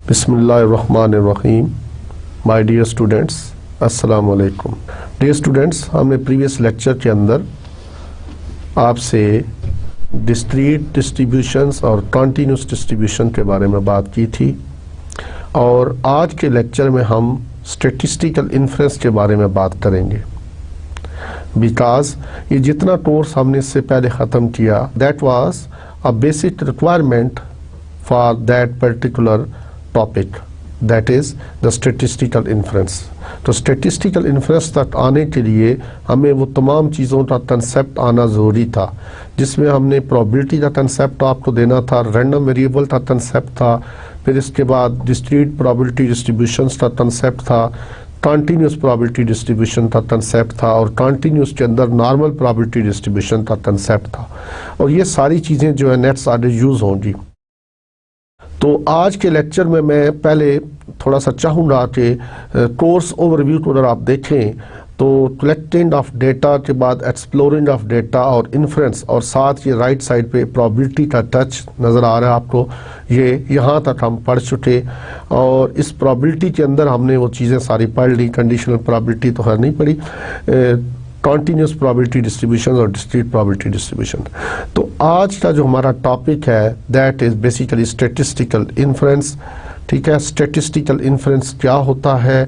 बिस्मिल्लाहिर्रहमानिर्रहीम। My dear students, अस्सलाम वालेकुम। डियर स्टूडेंट्स, हमने प्रीवियस लेक्चर के अंदर आपसे डिस्क्रीट डिस्ट्रीब्यूशंस और कंटिन्यूस डिस्ट्रीब्यूशन के बारे में बात की थी और आज के लेक्चर में हम स्टैटिस्टिकल इन्फ्रेंस के बारे में बात करेंगे। बिकॉज ये जितना कोर्स हमने इससे पहले ख़त्म किया that was a basic requirement for that particular topic, that is the statistical inference. तो स्टैटिस्टिकल इन्फ्रेंस तक आने के लिए हमें वो तमाम चीज़ों का कंसेप्ट आना ज़रूरी था, जिसमें हमने प्रोबेबिलिटी का कंसेप्ट आपको देना था, रैंडम वेरिएबल का कंसेप्ट था, फिर इसके बाद डिस्क्रीट प्रोबेबिलिटी डिस्ट्रीब्यूशंस का कंसेप्ट था, कंटिन्यूस प्रोबेबिलिटी डिस्ट्रीब्यूशन का कंसेप्ट था और कंटिन्यूस के अंदर नॉर्मल प्रोबेबिलिटी डिस्ट्रीब्यूशन का कंसेप्ट था। और ये सारी चीज़ें जो है नेक्स्ट आगे यूज़ होंगी। तो आज के लेक्चर में मैं पहले थोड़ा सा चाहूँगा कि कोर्स ओवरव्यू को अगर आप देखें तो कलेक्टिंग ऑफ डेटा के बाद एक्सप्लोरिंग ऑफ डेटा और इन्फ्रेंस, और साथ ये राइट साइड पे प्रोबेबिलिटी का टच नज़र आ रहा है आपको, ये यहाँ तक हम पढ़ चुके। और इस प्रोबेबिलिटी के अंदर हमने वो चीज़ें सारी पढ़ ली। कंडीशनल प्रोबेबिलिटी तो हर नहीं पढ़ी, कॉन्टीन्यूस प्रोबेबिलिटी डिस्ट्रीब्यूशन और डिस्क्रीट प्रोबेबिलिटी डिस्ट्रीब्यूशन। तो आज का जो हमारा टॉपिक है that is basically statistical inference. ठीक है, स्टैटिस्टिकल इन्फ्रेंस क्या होता है,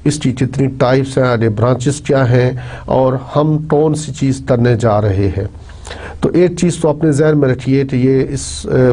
इसकी कितनी टाइप्स हैं, आगे ब्रांचेस क्या हैं और हम कौन सी चीज़ करने जा रहे हैं। तो एक चीज़ तो अपने जहन में रखिए कि ये इस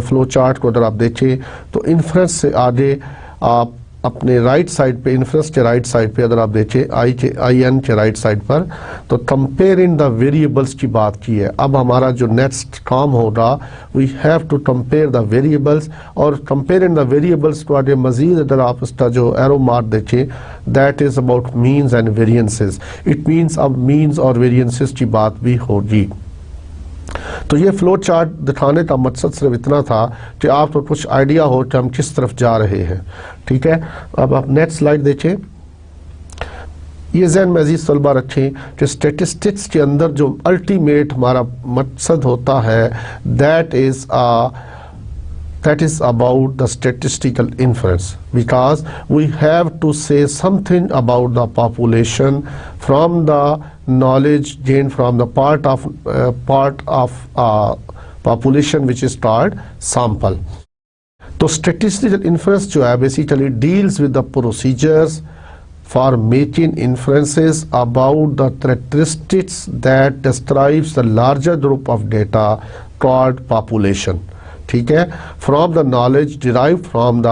फ्लो चार्ट को अगर आप देखें तो इन्फ्रेंस से आगे आप अपने राइट साइड पे, इन्फ्रेंस के राइट साइड पे अगर आप देखें आई एन के राइट साइड पर, तो कंपेयरिंग द वेरिएबल्स की बात की है। अब हमारा जो नेक्स्ट काम होगा, we have to compare the variables, और कंपेयरिंग द वेरिएबल्स को आगे मजीद अगर आप इसका जो एरो मार्क देखें that is about means and variances. It means अब मीन्स और वेरिएंसेस की बात भी होगी। तो ये फ्लो चार्ट दिखाने का मकसद सिर्फ इतना था कि आपको कुछ आइडिया हो कि हम किस तरफ जा रहे हैं। ठीक है, अब आप नेक्स्ट स्लाइड देखें। ये जहन में अजीज तलबा रखें कि स्टैटिस्टिक्स के अंदर जो अल्टीमेट हमारा मकसद होता है that is about the statistical inference, because we have to say something about the population from the knowledge gained from the part of population which is called sample. तो statistical inference जो है basically deals with the procedures for making inferences about the characteristics that describes the larger group of data called population. ठीक है, from the knowledge derive from the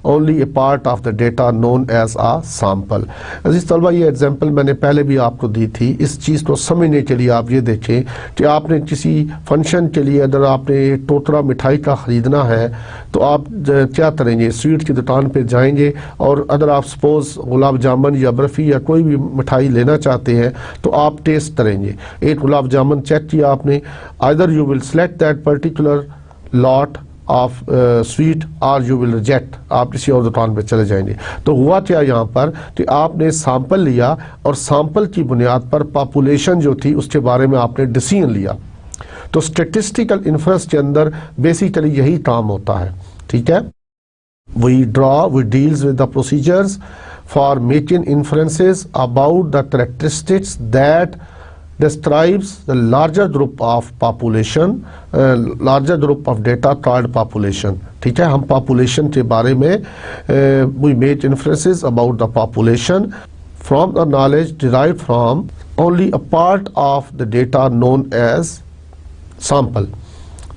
only a part of the data known as a sample. अजीज तलबा, ये example मैंने पहले भी आपको दी थी। इस चीज़ को समझने के लिए आप ये देखें कि आपने किसी फंक्शन के लिए अगर आपने टोकरा मिठाई का ख़रीदना है तो आप क्या करेंगे, स्वीट की दुकान पे जाएंगे और अगर आप सपोज़ गुलाब जामुन या बर्फ़ी या कोई भी मिठाई लेना चाहते हैं तो आप टेस्ट करेंगे। एक गुलाब जामुन चेक किया आपने, either you will select that particular lot of sweet और यू विल रिजेक्ट, आप किसी और दुकान पे चले जाएंगे। तो हुआ क्या यहाँ पर कि आपने सैंपल लिया और सैंपल की बुनियाद पर पॉपुलेशन जो थी उसके बारे में आपने डिसीजन लिया। तो स्टैटिस्टिकल इन्फ्रेंस के अंदर बेसिकली यही काम होता है। ठीक है, we deals with the procedures for making inferences about the characteristics that describes the larger group of population, larger group of data called population. ठीक है, हम population के बारे में we made inferences about the population from the knowledge derived from only a part of the data known as sample.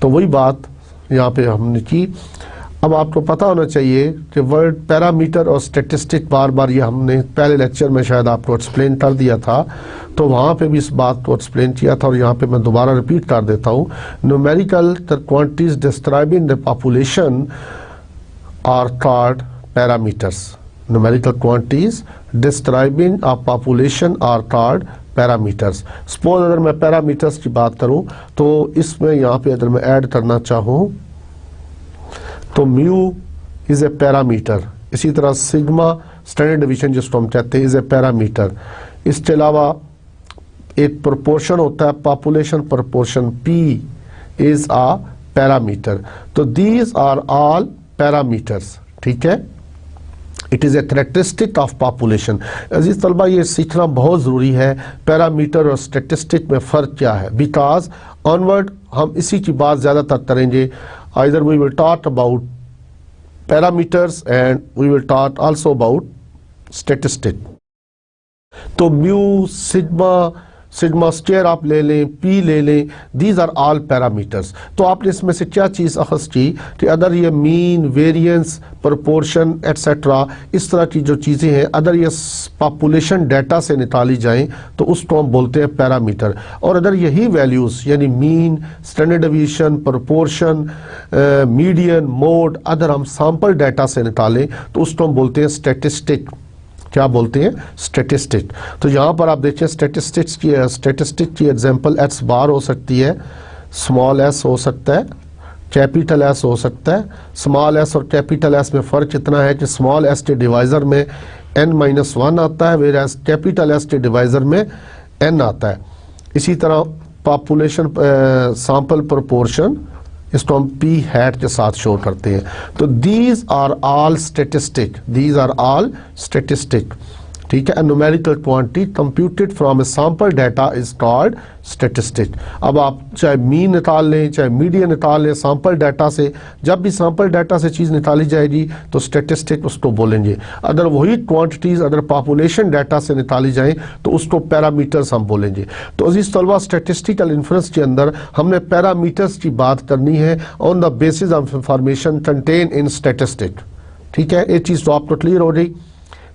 तो वही बात यहाँ पे हमने की। अब आपको पता होना चाहिए कि वर्ड पैरामीटर और स्टैटिस्टिक बार बार ये हमने पहले लेक्चर में शायद आपको एक्सप्लेन कर दिया था, तो वहाँ पे भी इस बात को एक्सप्लेन किया था और यहाँ पे मैं दोबारा रिपीट कर देता हूँ। Numerical quantities describing the population are called parameters. Numerical quantities describing a population are called parameters. Suppose अगर मैं पैरामीटर्स की बात करूं तो इसमें यहाँ पे अगर मैं ऐड करना चाहूँ तो म्यू इज ए पैरामीटर, इसी तरह सिग्मा स्टैंडर्ड डिवीजन जिसको हम कहते हैं इज ए पैरामीटर। इसके अलावा एक प्रोपोर्शन होता है population proportion, P is a parameter. तो दीज आर ऑल पैरामीटर्स, ठीक है। It is a characteristic of population. अजीज तलबा ये सीखना बहुत ज़रूरी है पैरामीटर और स्टेटिस्टिक में फ़र्क क्या है, बिकॉज ऑनवर्ड हम इसी की बात ज़्यादातर करेंगे। Either we will talk about parameters and we will talk also about statistic. तो म्यू, सिग्मा स्क्वायर आप ले लें, पी ले लें, दीज आर ऑल पैरामीटर्स। तो आपने इसमें से क्या चीज़ अखज़ की कि अगर ये मीन, वेरिएंस, प्रोपोर्शन एट्सेट्रा इस तरह की जो चीज़ें हैं अगर ये पॉपुलेशन डाटा से निकाली जाएं तो उसको हम बोलते हैं पैरामीटर। और अगर यही वैल्यूज़ यानी mean, standard division, proportion, median, mode अगर हम सैंपल डाटा से निकालें तो उसको हम बोलते हैं स्टैटिस्टिक। क्या बोलते हैं? स्टैटिस्टिक। तो यहाँ पर आप देखिए स्टैटिस्टिक की एग्जांपल एक्स बार हो सकती है, स्मॉल एस हो सकता है, कैपिटल एस हो सकता है। स्मॉल एस और कैपिटल एस में फ़र्क इतना है कि स्मॉल एस के डिवाइज़र में n-1 आता है, वेयर एस कैपिटल एस के डिवाइज़र में n आता है। इसी तरह पॉपुलेशन सैंपल प्रोपोर्शन इसको हम पी हैट के साथ शो करते हैं। तो these are all statistic, these are all statistic, ठीक है। Numerical quantity computed from a sample data is called statistic. अब आप चाहे मीन निकाल लें, चाहे मीडियन निकाल लें, सैंपल डाटा से जब भी सैंपल डाटा से चीज़ निकाली जाएगी तो स्टैटिस्टिक उसको बोलेंगे। अगर वही क्वांटिटीज़ अगर पॉपुलेशन डाटा से निकाली जाए तो उसको पैरामीटर्स हम बोलेंगे। तो अजीज तलबा स्टैटिस्टिकल इन्फ्रेंस के अंदर हमने पैरामीटर्स की बात करनी है on the basis of information contain in statistic, ठीक है। ये चीज़ तो आपको क्लियर हो गई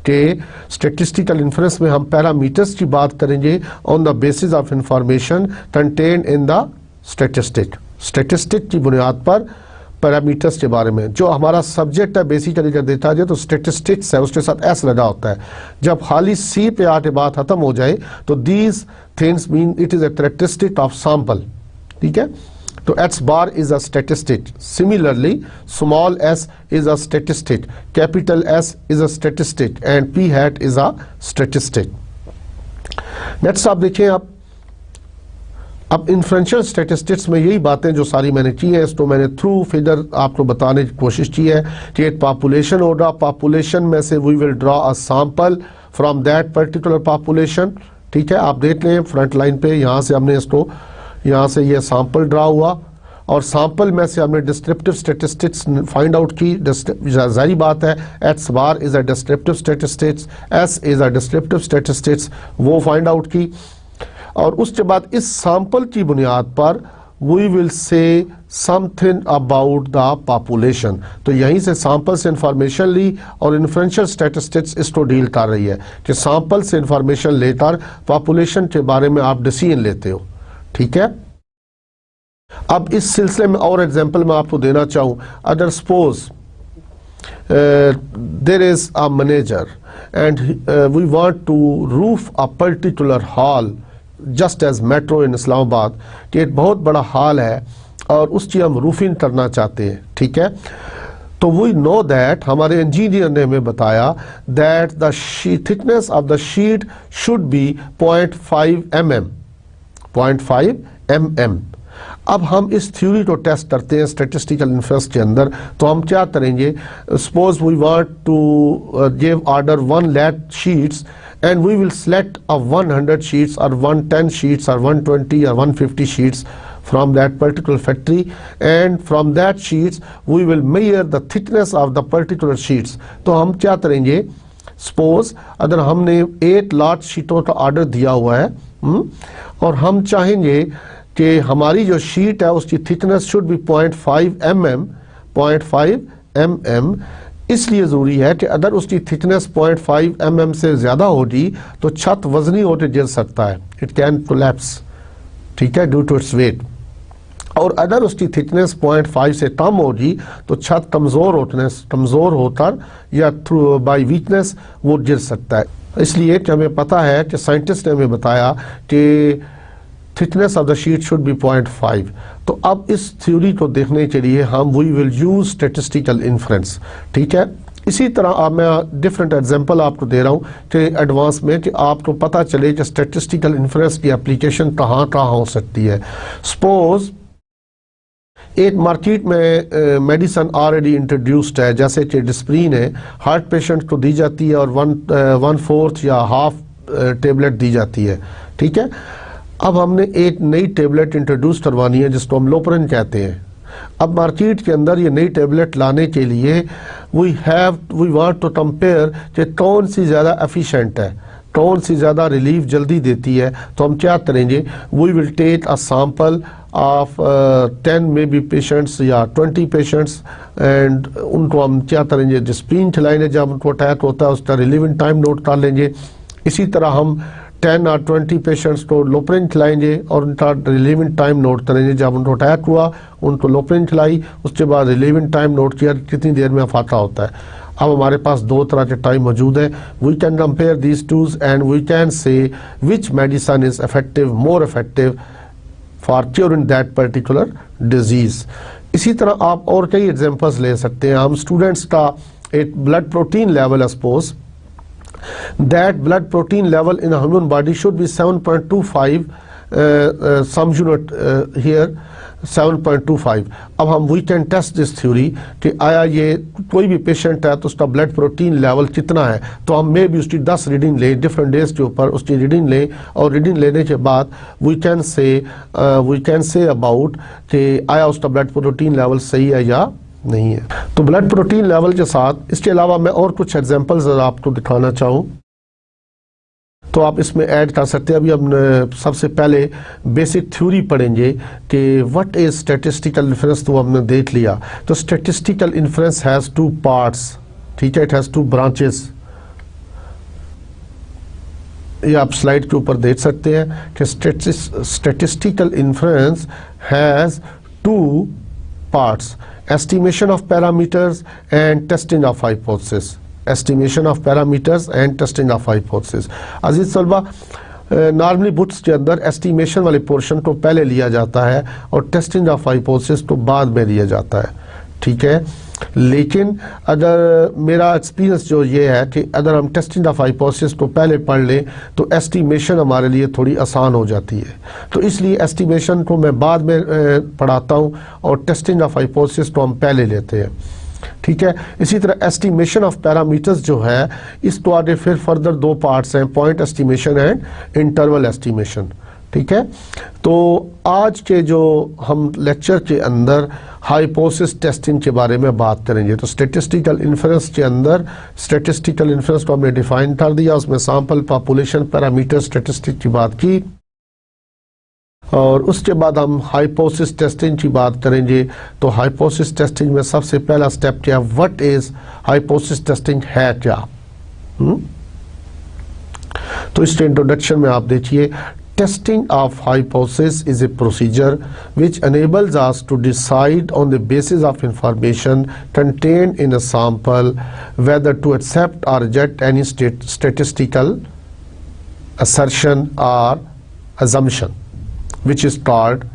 कि स्टैटिस्टिकल इन्फ्रेंस में हम पैरामीटर्स की बात करेंगे on the basis of information contain in the statistic. Statistic की बुनियाद पर पैरामीटर्स के बारे में जो हमारा सब्जेक्ट है बेसिकली कर देता है तो स्टैटिस्टिक्स है, उसके साथ एस लगा होता है। जब खाली सी पे आके बात खत्म हो जाए तो these things mean it is a characteristic of sample, ठीक है। तो x bar is a statistic. Similarly, small s is a statistic, capital S is a statistic, and p hat is a statistic. Next आप देखिए अब inferential statistics में यही बातें जो सारी मैंने की है इसको मैंने थ्रू फिगर आपको बताने की कोशिश की है कि एक पॉपुलेशन होगा, पॉपुलेशन में से we will draw a sample from that particular population, ठीक है। आप देख लें फ्रंट लाइन पे यहाँ से हमने इसको यहाँ से ये सैंपल ड्रा हुआ और सैंपल में से हमने डिस्क्रिप्टिव स्टैटिस्टिक्स फाइंड आउट की। जाहिर बात है X bar is a descriptive statistics, S is a descriptive statistics, वो फाइंड आउट की। और उसके बाद इस सैंपल की बुनियाद पर we will say something about the population. तो यहीं से सैंपल से इंफॉर्मेशन ली और इन्फ्रेंशियल स्टैटिस्टिक्स इसको डील कर रही है कि सैंपल से इंफॉर्मेशन लेकर पॉपुलेशन के बारे में आप डिसीजन लेते हो, ठीक है। अब इस सिलसिले में और एग्जांपल मैं आपको देना चाहूँ, अगर suppose there is a manager and we want to roof a particular hall just as Metro in Islamabad, कि एक बहुत बड़ा हॉल है और उसकी हम रूफिंग करना चाहते हैं, ठीक है। तो वी नो दैट हमारे इंजीनियर ने हमें बताया that the thickness of the sheet should be 0.5 mm, 0.5 mm। अब हम इस थ्योरी को टेस्ट करते हैं स्टैटिस्टिकल इन्फ्रेंस के अंदर। तो हम क्या करेंगे, suppose we want to give order 1 lakh sheets and we will select a 100 sheets और 110 शीट्स और 120 और 150 sheets from that particular factory, and from that sheets we will measure the thickness of the particular sheets। तो हम क्या करेंगे, suppose अगर हमने 8 लाख शीटों का ऑर्डर दिया हुआ है और हम चाहेंगे कि हमारी जो शीट है उसकी thickness should be 0.5 mm, 0.5 mm। इसलिए ज़रूरी है कि अगर उसकी थिकनेस 0.5 mm से ज़्यादा होगी तो छत वजनी होकर गिर सकता है, इट कैन कोलैप्स, ठीक है, ड्यू टू इट्स वेट। और अगर उसकी थिकनेस 0.5 से कम होगी तो छत कमज़ोर होकर या थ्रू बाय वीकनेस वो गिर सकता है। इसलिए कि हमें पता है कि साइंटिस्ट ने हमें बताया कि thickness of the sheet should be 0.5। तो अब इस थ्योरी को देखने के लिए हम we will use statistical inference. ठीक है, इसी तरह अब मैं डिफरेंट एग्जांपल आपको दे रहा हूँ कि एडवांस में, कि आपको पता चले कि स्टैटिस्टिकल इन्फ्रेंस की एप्लीकेशन कहाँ कहाँ हो सकती है। सपोज एक मार्केट में मेडिसिन ऑलरेडी इंट्रोड्यूस्ड है, जैसे कि डिस्प्रिन है, हार्ट पेशेंट को दी जाती है और 1/4 या हाफ टेबलेट दी जाती है। ठीक है, अब हमने एक नई टेबलेट इंट्रोड्यूस करवानी है जिसको हम लोपरिन कहते हैं। अब मार्केट के अंदर ये नई टेबलेट लाने के लिए वी वांट टू कंपेयर कि कौन सी ज़्यादा एफिशिएंट है, कौन सी ज़्यादा रिलीफ जल्दी देती है। तो हम क्या करेंगे, we will take a sample of 10 may be patients या 20 पेशेंट्स एंड उनको हम क्या करेंगे, डिस्प्रिन खिलाएंगे। जब उनको अटैक होता है उसका रिलीविंग टाइम नोट कर लेंगे। इसी तरह हम 10 और 20 पेशेंट्स को लोपरिन खिलाएंगे और उनका रिलीविंग टाइम नोट करेंगे। जब उनको अटैक हुआ उनको लोपरिन खिलाई, उसके बाद रिलीविंग टाइम नोट किया कितनी देर में अफाका होता है। अब हमारे पास दो तरह के टाइम मौजूद है। We can compare these twos and we can say which medicine is effective, more effective for curing that particular disease. इसी तरह आप और कई एग्जांपल्स ले सकते हैं। हम स्टूडेंट्स का एक blood protein level, suppose that blood protein level in a human body should be 7.25, some unit here 7.25। अब हम we can test this theory कि आया ये कोई भी पेशेंट है तो उसका ब्लड प्रोटीन लेवल कितना है। तो हम मे भी उसकी 10 रीडिंग लें डिफरेंट डेज के ऊपर, उसकी रीडिंग लें और रीडिंग लेने के बाद we can say about कि आया उसका ब्लड प्रोटीन लेवल सही है या नहीं है। तो ब्लड प्रोटीन लेवल के साथ इसके अलावा मैं और कुछ एग्जांपल्स आपको दिखाना चाहूँ तो आप इसमें ऐड कर सकते हैं। अभी हम सबसे पहले बेसिक थ्योरी पढ़ेंगे कि व्हाट इज स्टैटिस्टिकल इन्फ्रेंस, तो हमने देख लिया। तो स्टैटिस्टिकल इन्फ्रेंस हैज़ 2 पार्ट्स। ठीक है, इट हैज़ 2 ब्रांचेस। ये आप स्लाइड के ऊपर देख सकते हैं कि statistical inference has 2 parts, estimation of parameters and testing of hypothesis। estimation of parameters and testing of hypothesis। अजीज तलबा, नॉर्मली बुक्स के अंदर एस्टिमेशन वाले पोर्शन को पहले लिया जाता है और टेस्टिंग ऑफ हाइपोथेसिस को बाद में लिया जाता है। ठीक है, लेकिन अगर मेरा एक्सपीरियंस जो ये है कि अगर हम टेस्टिंग ऑफ हाइपोथेसिस को पहले पढ़ लें तो एस्टिमेशन हमारे लिए थोड़ी आसान हो जाती है। तो इसलिए एस्टिमेशन को मैं बाद में पढ़ाता हूँ और टेस्टिंग ऑफ हाइपोथेसिस को हम पहले लेते हैं। ठीक है, इसी तरह एस्टिमेशन ऑफ पैरामीटर्स जो है इसको आगे फिर फर्दर 2 पार्ट्स हैं, point estimation and interval estimation. ठीक है, तो आज के जो हम लेक्चर के अंदर हाइपोथेसिस टेस्टिंग के बारे में बात करेंगे। तो स्टैटिस्टिकल इन्फ्रेंस के अंदर स्टैटिस्टिकल इन्फ्रेंस को हमने डिफाइन कर दिया, उसमें सैंपल पॉपुलेशन पैरामीटर स्टैटिस्टिक की बात की और उसके बाद हम हाइपोथेसिस टेस्टिंग की बात करेंगे। तो हाइपोथेसिस टेस्टिंग में सबसे पहला स्टेप क्या, व्हाट इज हाइपोथेसिस टेस्टिंग है क्या। तो इस इंट्रोडक्शन में आप देखिए, testing of hypothesis is a procedure which enables us to decide on the basis of information contained in a sample whether to accept or reject any statistical assertion or assumption, which is called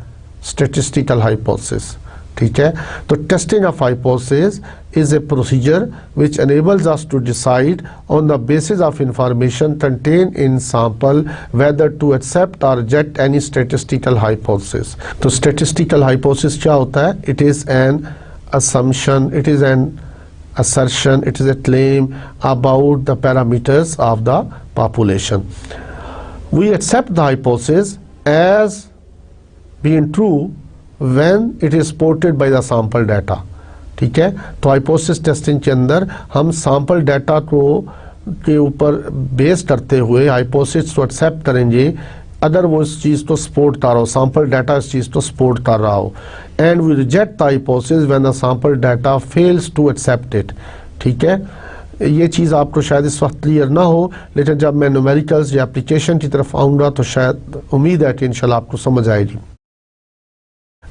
statistical hypothesis। ठीक है, तो testing of hypothesis is a procedure which enables us to decide on the basis of information contained in sample whether to accept or reject any statistical hypothesis। तो statistical hypothesis क्या होता है? It is an assumption, it is an assertion, it is a claim about the parameters of the population। We accept the hypothesis as being true when it is supported by the sample data। ठीक है, तो hypothesis testing के अंदर हम sample data को के ऊपर base करते हुए हाइपोथेसिस को एक्सेप्ट करेंगे अगर वो इस चीज़ को सपोर्ट कर रहा हो, सैंपल डाटा इस चीज़ को सपोर्ट कर रहा हो। And we reject the hypothesis when the sample data fails to accept it. ठीक है, ये चीज़ आपको शायद इस वक्त क्लियर ना हो, लेकिन जब मैं न्यूमेरिकल्स या एप्लीकेशन की तरफ आऊँगा तो शायद उम्मीद है कि इंशाल्लाह आपको समझ आएगी।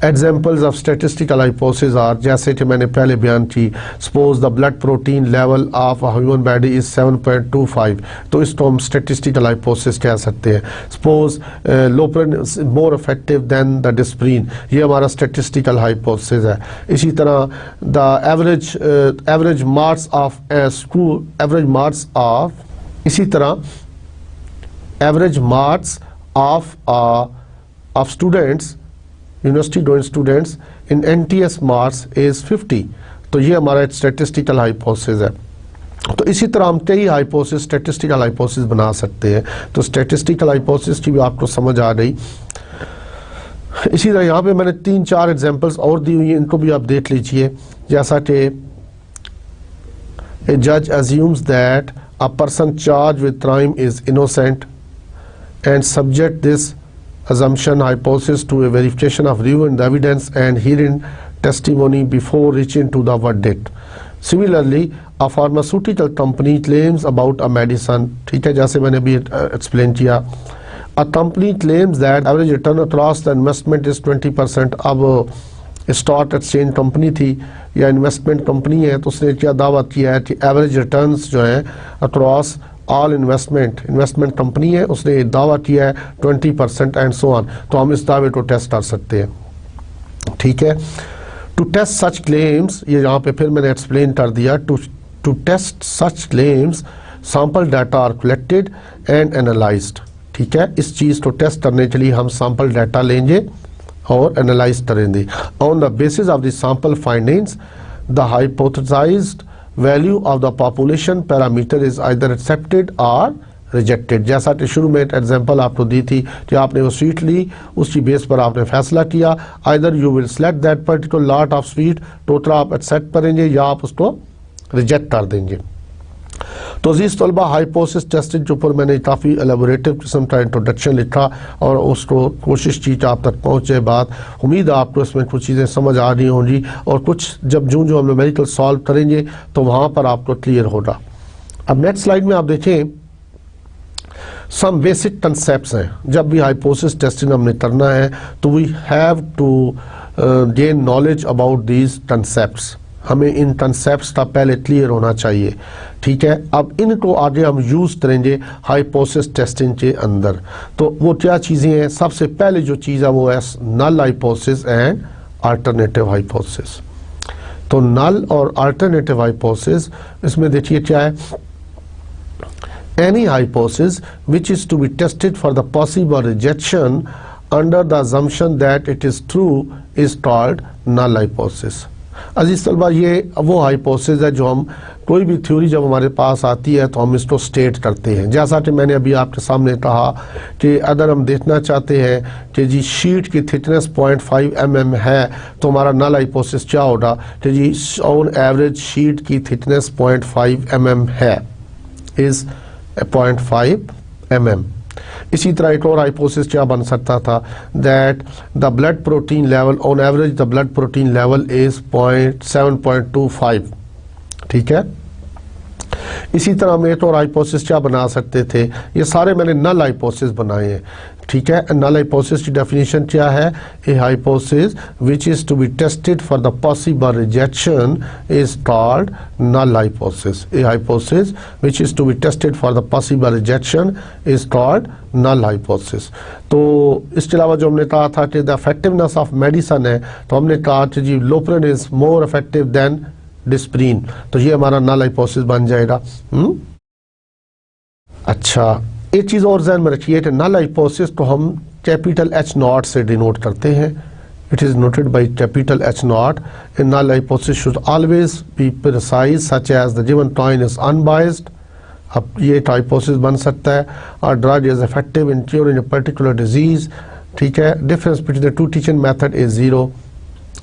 Examples of statistical hypothesis are, जैसे कि मैंने पहले बयान की, suppose the blood protein level of human body is 7.25, तो इसको हम स्टेटिस्टिकल हाइपोथेसिस कह सकते हैं। Suppose Loprin more effective than the Disprin, ये हमारा स्टेटिस्टिकल हाइपोथेसिस है। इसी तरह the average marks of school, average marks of, इसी तरह average marks of students, university going students in NTS marks is 50, तो ये हमारा स्टेटिस्टिकल हाइपोथेसिस है। तो इसी तरह हम कई हाइपोथेसिस स्टेटिस्टिकल हाइपोथेसिस बना सकते हैं। तो स्टेटिस्टिकल हाइपोथेसिस की भी आपको समझ आ गई। इसी तरह यहाँ पे मैंने 3-4 एग्जांपल्स और दी हुई हैं, इनको भी आप देख लीजिए। जैसा कि ए जज assumes that a person charge with crime is innocent and subject this assumption hypothesis to a verification of reviewing the evidence and hearing testimony before reaching to the verdict. Similarly, a pharmaceutical company claims about a medicine, ठीक है, जैसे मैंने भी explain किया, a company claims that average return across the investment is 20%. अब stock exchange company थी या investment company है, तो उसने क्या दावा किया है कि एवरेज रिटर्न्स जो है अक्रॉस ऑल इन्वेस्टमेंट कंपनी है, उसने दावा किया है 20% एंड सो ऑन। तो हम इस दावे को टेस्ट कर सकते हैं, ठीक है। टू टेस्ट सच क्लेम्स, ये यहाँ पे फिर मैंने एक्सप्लेन कर दिया, to test such claims sample data are collected and analysed, ठीक है। इस चीज़ को टेस्ट करने के लिए हम सैंपल डाटा लेंगे और एनालाइज करेंगे। On the basis of the sample findings the hypothesised value of the population parameter is either accepted or rejected. जैसा कि शुरू में एग्जांपल आपको दी थी कि आपने वो स्वीट ली, उसकी बेस पर आपने फैसला किया, either you will select that particular lot of sweet, total आप एक्सेप्ट करेंगे या आप उसको रिजेक्ट कर देंगे। तो अजीज़ तलबा, हाइपोथेसिस टेस्टिंग के ऊपर मैंने काफ़ी एलेबोरेटिव किस्म का इंट्रोडक्शन लिखा और उसको कोशिश की कि आप तक पहुँचे बात। उम्मीद है आपको इसमें कुछ चीज़ें समझ आ रही होंगी और कुछ जब जो हम न्यूमेरिकल सॉल्व करेंगे तो वहाँ पर आपको क्लियर होगा। अब नेक्स्ट स्लाइड में आप देखें, सम बेसिक कंसेप्ट्स हैं। जब भी हाइपोथेसिस टेस्टिंग हमने करना है तो we have to gain knowledge about these concepts. हमें इन कंसेप्ट्स का पहले क्लियर होना चाहिए, ठीक है। अब इनको आगे हम यूज़ करेंगे हाइपोथेसिस टेस्टिंग के अंदर। तो वो क्या चीज़ें हैं? सबसे पहले जो चीज़ है वो है null hypothesis and alternative hypothesis. तो नल और अल्टरनेटिव हाइपोथेसिस, इसमें देखिए क्या है, any hypothesis which is to be tested for the possible rejection under the assumption that it is true is called null hypothesis। अजीज तलबा, ये वो हाइपोथेसिस है जो हम कोई भी थ्योरी जब हमारे पास आती है तो हम इसको स्टेट करते हैं। जैसा कि मैंने अभी आपके सामने कहा कि अगर हम देखना चाहते हैं कि जी शीट की थिकनेस 0.5 mm है तो हमारा नल हाइपोथेसिस क्या होगा कि जी ऑन एवरेज शीट की थिकनेस 0.5 mm है, इज 0.5 mm। इसी तरह एक और हाइपोथेसिस क्या बन सकता था, that the blood protein level on average the blood protein level is 7.25, ठीक है। इसी तरह हम एक और हाइपोथेसिस क्या बना सकते थे, ये सारे मैंने नल हाइपोथेसिस बनाए हैं, ठीक है। नल हाइपोथेसिस की डेफिनेशन क्या है, a hypothesis which is to be tested for the possible rejection is called null hypothesis. A hypothesis which is to be tested for the possible rejection is called null hypothesis. तो इसके अलावा जो हमने कहा था कि द इफेक्टिवनेस ऑफ मेडिसिन है, तो हमने कहा कि जी Loprin is more effective than Disprin, तो ये हमारा नल हाइपोथेसिस बन जाएगा। अच्छा, एक चीज़ और ध्यान में रखिए कि नल हाइपोथेसिस को हम कैपिटल H0 से डिनोट करते हैं। It is noted by capital H0। A null hypothesis should always be precise such as the given coin is unbiased. अब ये एक हाइपोथेसिस बन सकता है, और drug is effective in curing a particular disease, ठीक है। Difference between the two teaching method is 0,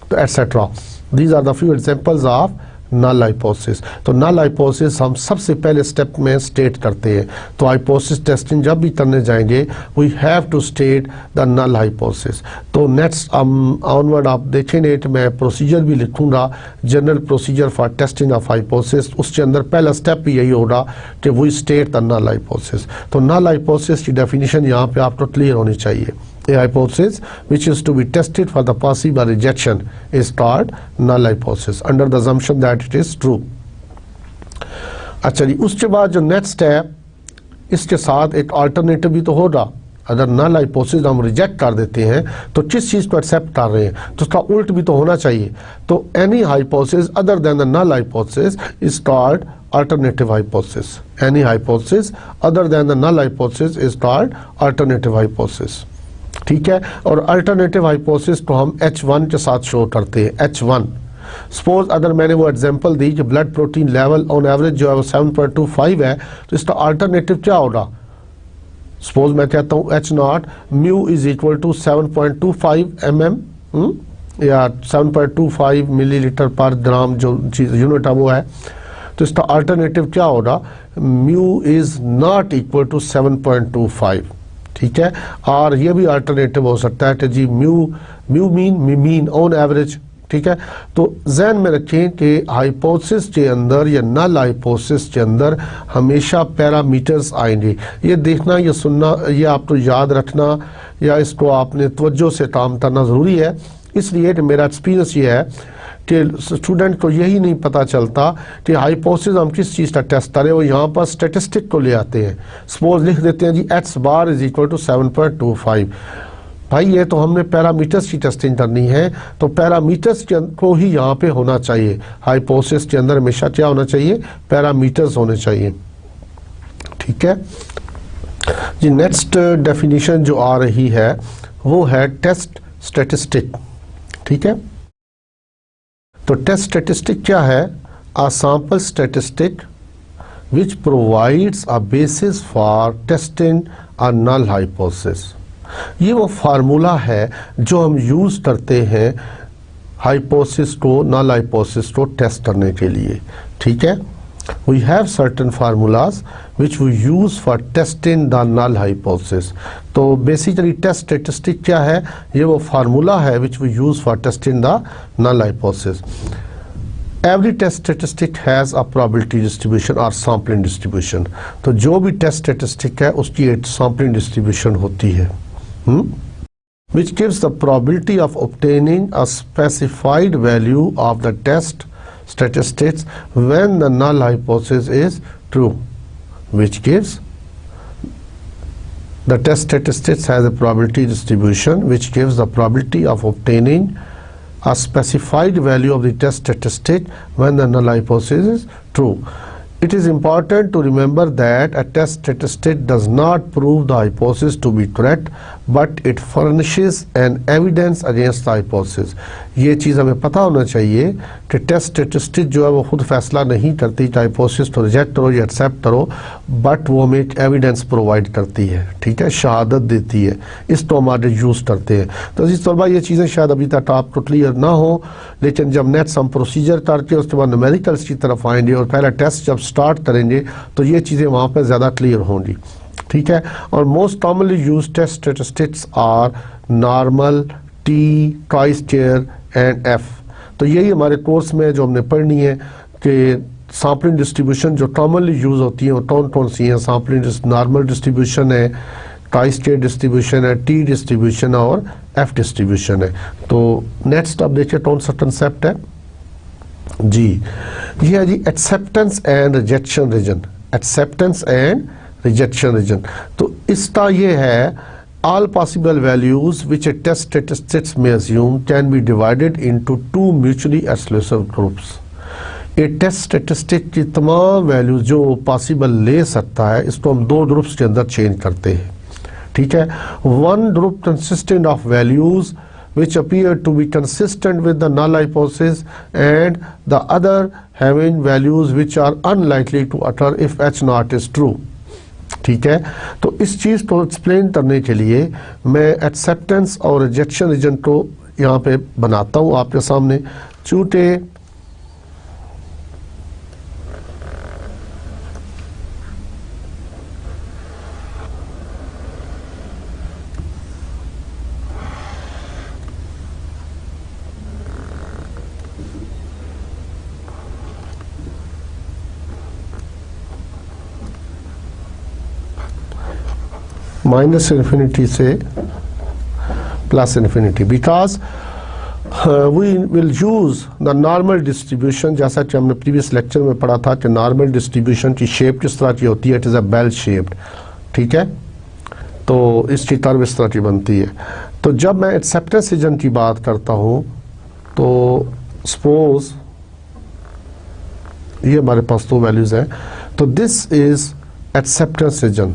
तो et cetera. These are the few examples of null hypothesis. तो नल हाइपोथेसिस हम सबसे पहले स्टेप में स्टेट करते हैं। तो हाइपोथेसिस टेस्टिंग जब भी करने जाएंगे we have to state the null hypothesis. तो नेक्स्ट ऑनवर्ड आप देखेंगे कि मैं प्रोसीजर भी लिखूंगा, general procedure for testing of hypothesis. उसके अंदर पहला स्टेप भी यही होगा कि we state the null hypothesis. तो नल हाइपोथेसिस की डेफिनेशन यहाँ पे आपको क्लियर होनी चाहिए। A hypothesis which is to be tested for the possible rejection is called null hypothesis under the assumption that it is true. अच्छा जी, उसके बाद जो नेक्स्ट है, इसके साथ एक अल्टरनेटिव भी तो होगा। अगर नल हाइपोथेसिस हम रिजेक्ट कर देते हैं तो किस चीज़ को एक्सेप्ट कर रहे हैं, तो उसका उल्ट भी तो होना चाहिए। तो any hypothesis other than the null hypothesis is called alternative hypothesis. Any hypothesis other than the null hypothesis is called alternative hypothesis. ठीक है, और अल्टरनेटिव हाइपोथेसिस को हम H1 के साथ शो करते हैं, H1। सपोज अगर मैंने वो एग्जांपल दी कि blood protein level on average जो है वो 7.25 है, तो इसका अल्टरनेटिव क्या होगा? सपोज मैं कहता हूँ H0 mu is equal to 7.25 mm या 7.25 मिलीलीटर पर ग्राम जो चीज यूनिट है वो है, तो इसका अल्टरनेटिव क्या होगा? Mu is not equal to 7.25। ठीक है, और ये भी अल्टरनेटिव हो सकता है कि G mu mean on average. ठीक है, तो जहन में रखें कि हाइपोथेसिस के अंदर या नल हाइपोथेसिस के अंदर हमेशा पैरामीटर्स आएंगे। ये देखना, ये सुनना, ये आपको याद रखना या इसको आपने तवज्जो से काम करना ज़रूरी है। इसलिए कि मेरा एक्सपीरियंस ये है कि स्टूडेंट को यही नहीं पता चलता कि हाइपोथेसिस हम किस चीज़ का टेस्ट करें, वो यहाँ पर स्टेटिस्टिक को ले आते हैं। सपोज लिख देते हैं जी H bar is equal to 7.25। भाई ये तो हमने पैरामीटर्स की टेस्टिंग करनी है, तो पैरामीटर्स को ही यहाँ पे होना चाहिए। हाइपोथेसिस के अंदर हमेशा क्या होना चाहिए? पैरामीटर्स होने चाहिए। ठीक है जी, नेक्स्ट डेफिनेशन जो आ रही है वो है टेस्ट स्टैटिस्टिक। ठीक है, तो टेस्ट स्टैटिस्टिक क्या है? A sample statistic which provides a basis for testing a null hypothesis. ये वो फार्मूला है जो हम यूज करते हैं हाइपोथेसिस को, नल हाइपोथेसिस को टेस्ट करने के लिए। ठीक है, we have certain formulas which we use for testing the null hypothesis. तो बेसिकली टेस्ट स्टैटिस्टिक क्या है? ये वो फार्मूला है which we use for testing the null hypothesis. Every test statistic has a probability distribution और sampling distribution. तो जो भी टेस्ट स्टैटिस्टिक है उसकी एक सैम्पलिंग डिस्ट्रीब्यूशन होती है, which gives the probability of obtaining a specified value of the test statistics when the null hypothesis is true, which gives the test statistics has a probability distribution which gives the probability of obtaining a specified value of the test statistic when the null hypothesis is true. It is important to remember that a test statistic does not prove the hypothesis to be correct, but it furnishes an evidence against the hypothesis. ये चीज़ हमें पता होना चाहिए कि test statistic जो है वो खुद फैसला नहीं करती कि हाइपोथेसिस को रिजेक्ट करो या एक्सेप्ट करो, बट वो हमें एक एविडेंस प्रोवाइड करती है। ठीक है, शहादत देती है, इसको हमारे यूज़ करते हैं। तो इस तलबा ये चीज़ें शायद अभी तक आपको क्लियर ना हो, लेकिन जब नेक्स्ट हम प्रोसीजर करके उसके बाद न्यूमेरिकल्स की तरफ आएंगे और पहला टेस्ट जब स्टार्ट करेंगे तो ये चीज़ें वहाँ पर ज़्यादा क्लियर होंगी। ठीक है, और most commonly use test statistics are normal, t, chi square and F. तो यही हमारे कोर्स में जो हमने पढ़नी है कि सैम्पलिंग डिस्ट्रीब्यूशन जो कॉमनली यूज होती है वो कौन कौन सी हैं। सैम्पलिंग नॉर्मल डिस्ट्रीब्यूशन है, ट्वाइस स्क्वायर डिस्ट्रीब्यूशन है, टी डिस्ट्रीब्यूशन है और एफ डिस्ट्रीब्यूशन है। तो नेक्स्ट अब देखिए कौन सा कंसेप्ट है जी, ये है जी acceptance and rejection region. Acceptance and rejection region, तो इसका ये है all possible values which a test statistics may assume can be divided into two mutually exclusive groups. A test statistic की तमाम वैल्यूज जो पॉसिबल ले सकता है इसको हम दो ग्रुप्स के अंदर चेंज करते हैं। ठीक है, one group consisting of values which appear to be consistent with the null hypothesis and the other having values which are unlikely to occur if H naught is true. ठीक है, तो इस चीज़ को एक्सप्लेन करने के लिए मैं एक्सेप्टेंस और रिजेक्शन रीजन को यहाँ पे बनाता हूँ आपके सामने। चूंकि माइनस इन्फिनिटी से plus infinity, because we will use the normal distribution, जैसा कि हमने प्रीवियस लेक्चर में पढ़ा था कि नॉर्मल डिस्ट्रीब्यूशन की शेप किस तरह की होती है, it is a bell shaped, ठीक है। तो इसकी कर्व इस तरह की बनती है। तो जब मैं एक्सेप्टेंस रीजन की बात करता हूँ तो सपोज ये हमारे पास दो वैल्यूज हैं, तो दिस इज एक्सेप्टेंस रीजन,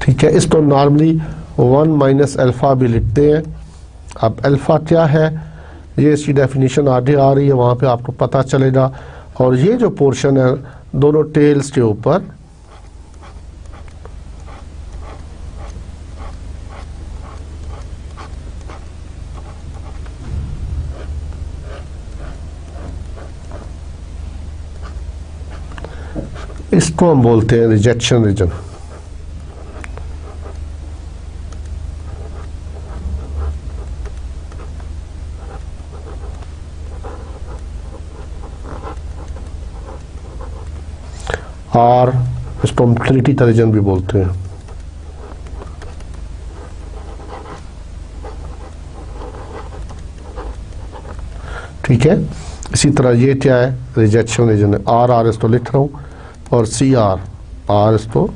ठीक है। इसको नॉर्मली 1 माइनस अल्फा भी लिखते हैं। अब अल्फा क्या है, ये इसकी डेफिनेशन आगे आ रही है, वहाँ पे आपको पता चलेगा। और ये जो पोर्शन है दोनों टेल्स के ऊपर, इसको हम बोलते हैं रिजेक्शन रीजन। और इसको हम क्रिटिकल रीजन भी बोलते हैं। ठीक है, इसी तरह ये क्या है, रिजेक्शन रीजन है। आर इसको लिख रहा हूँ और सी आर इसको,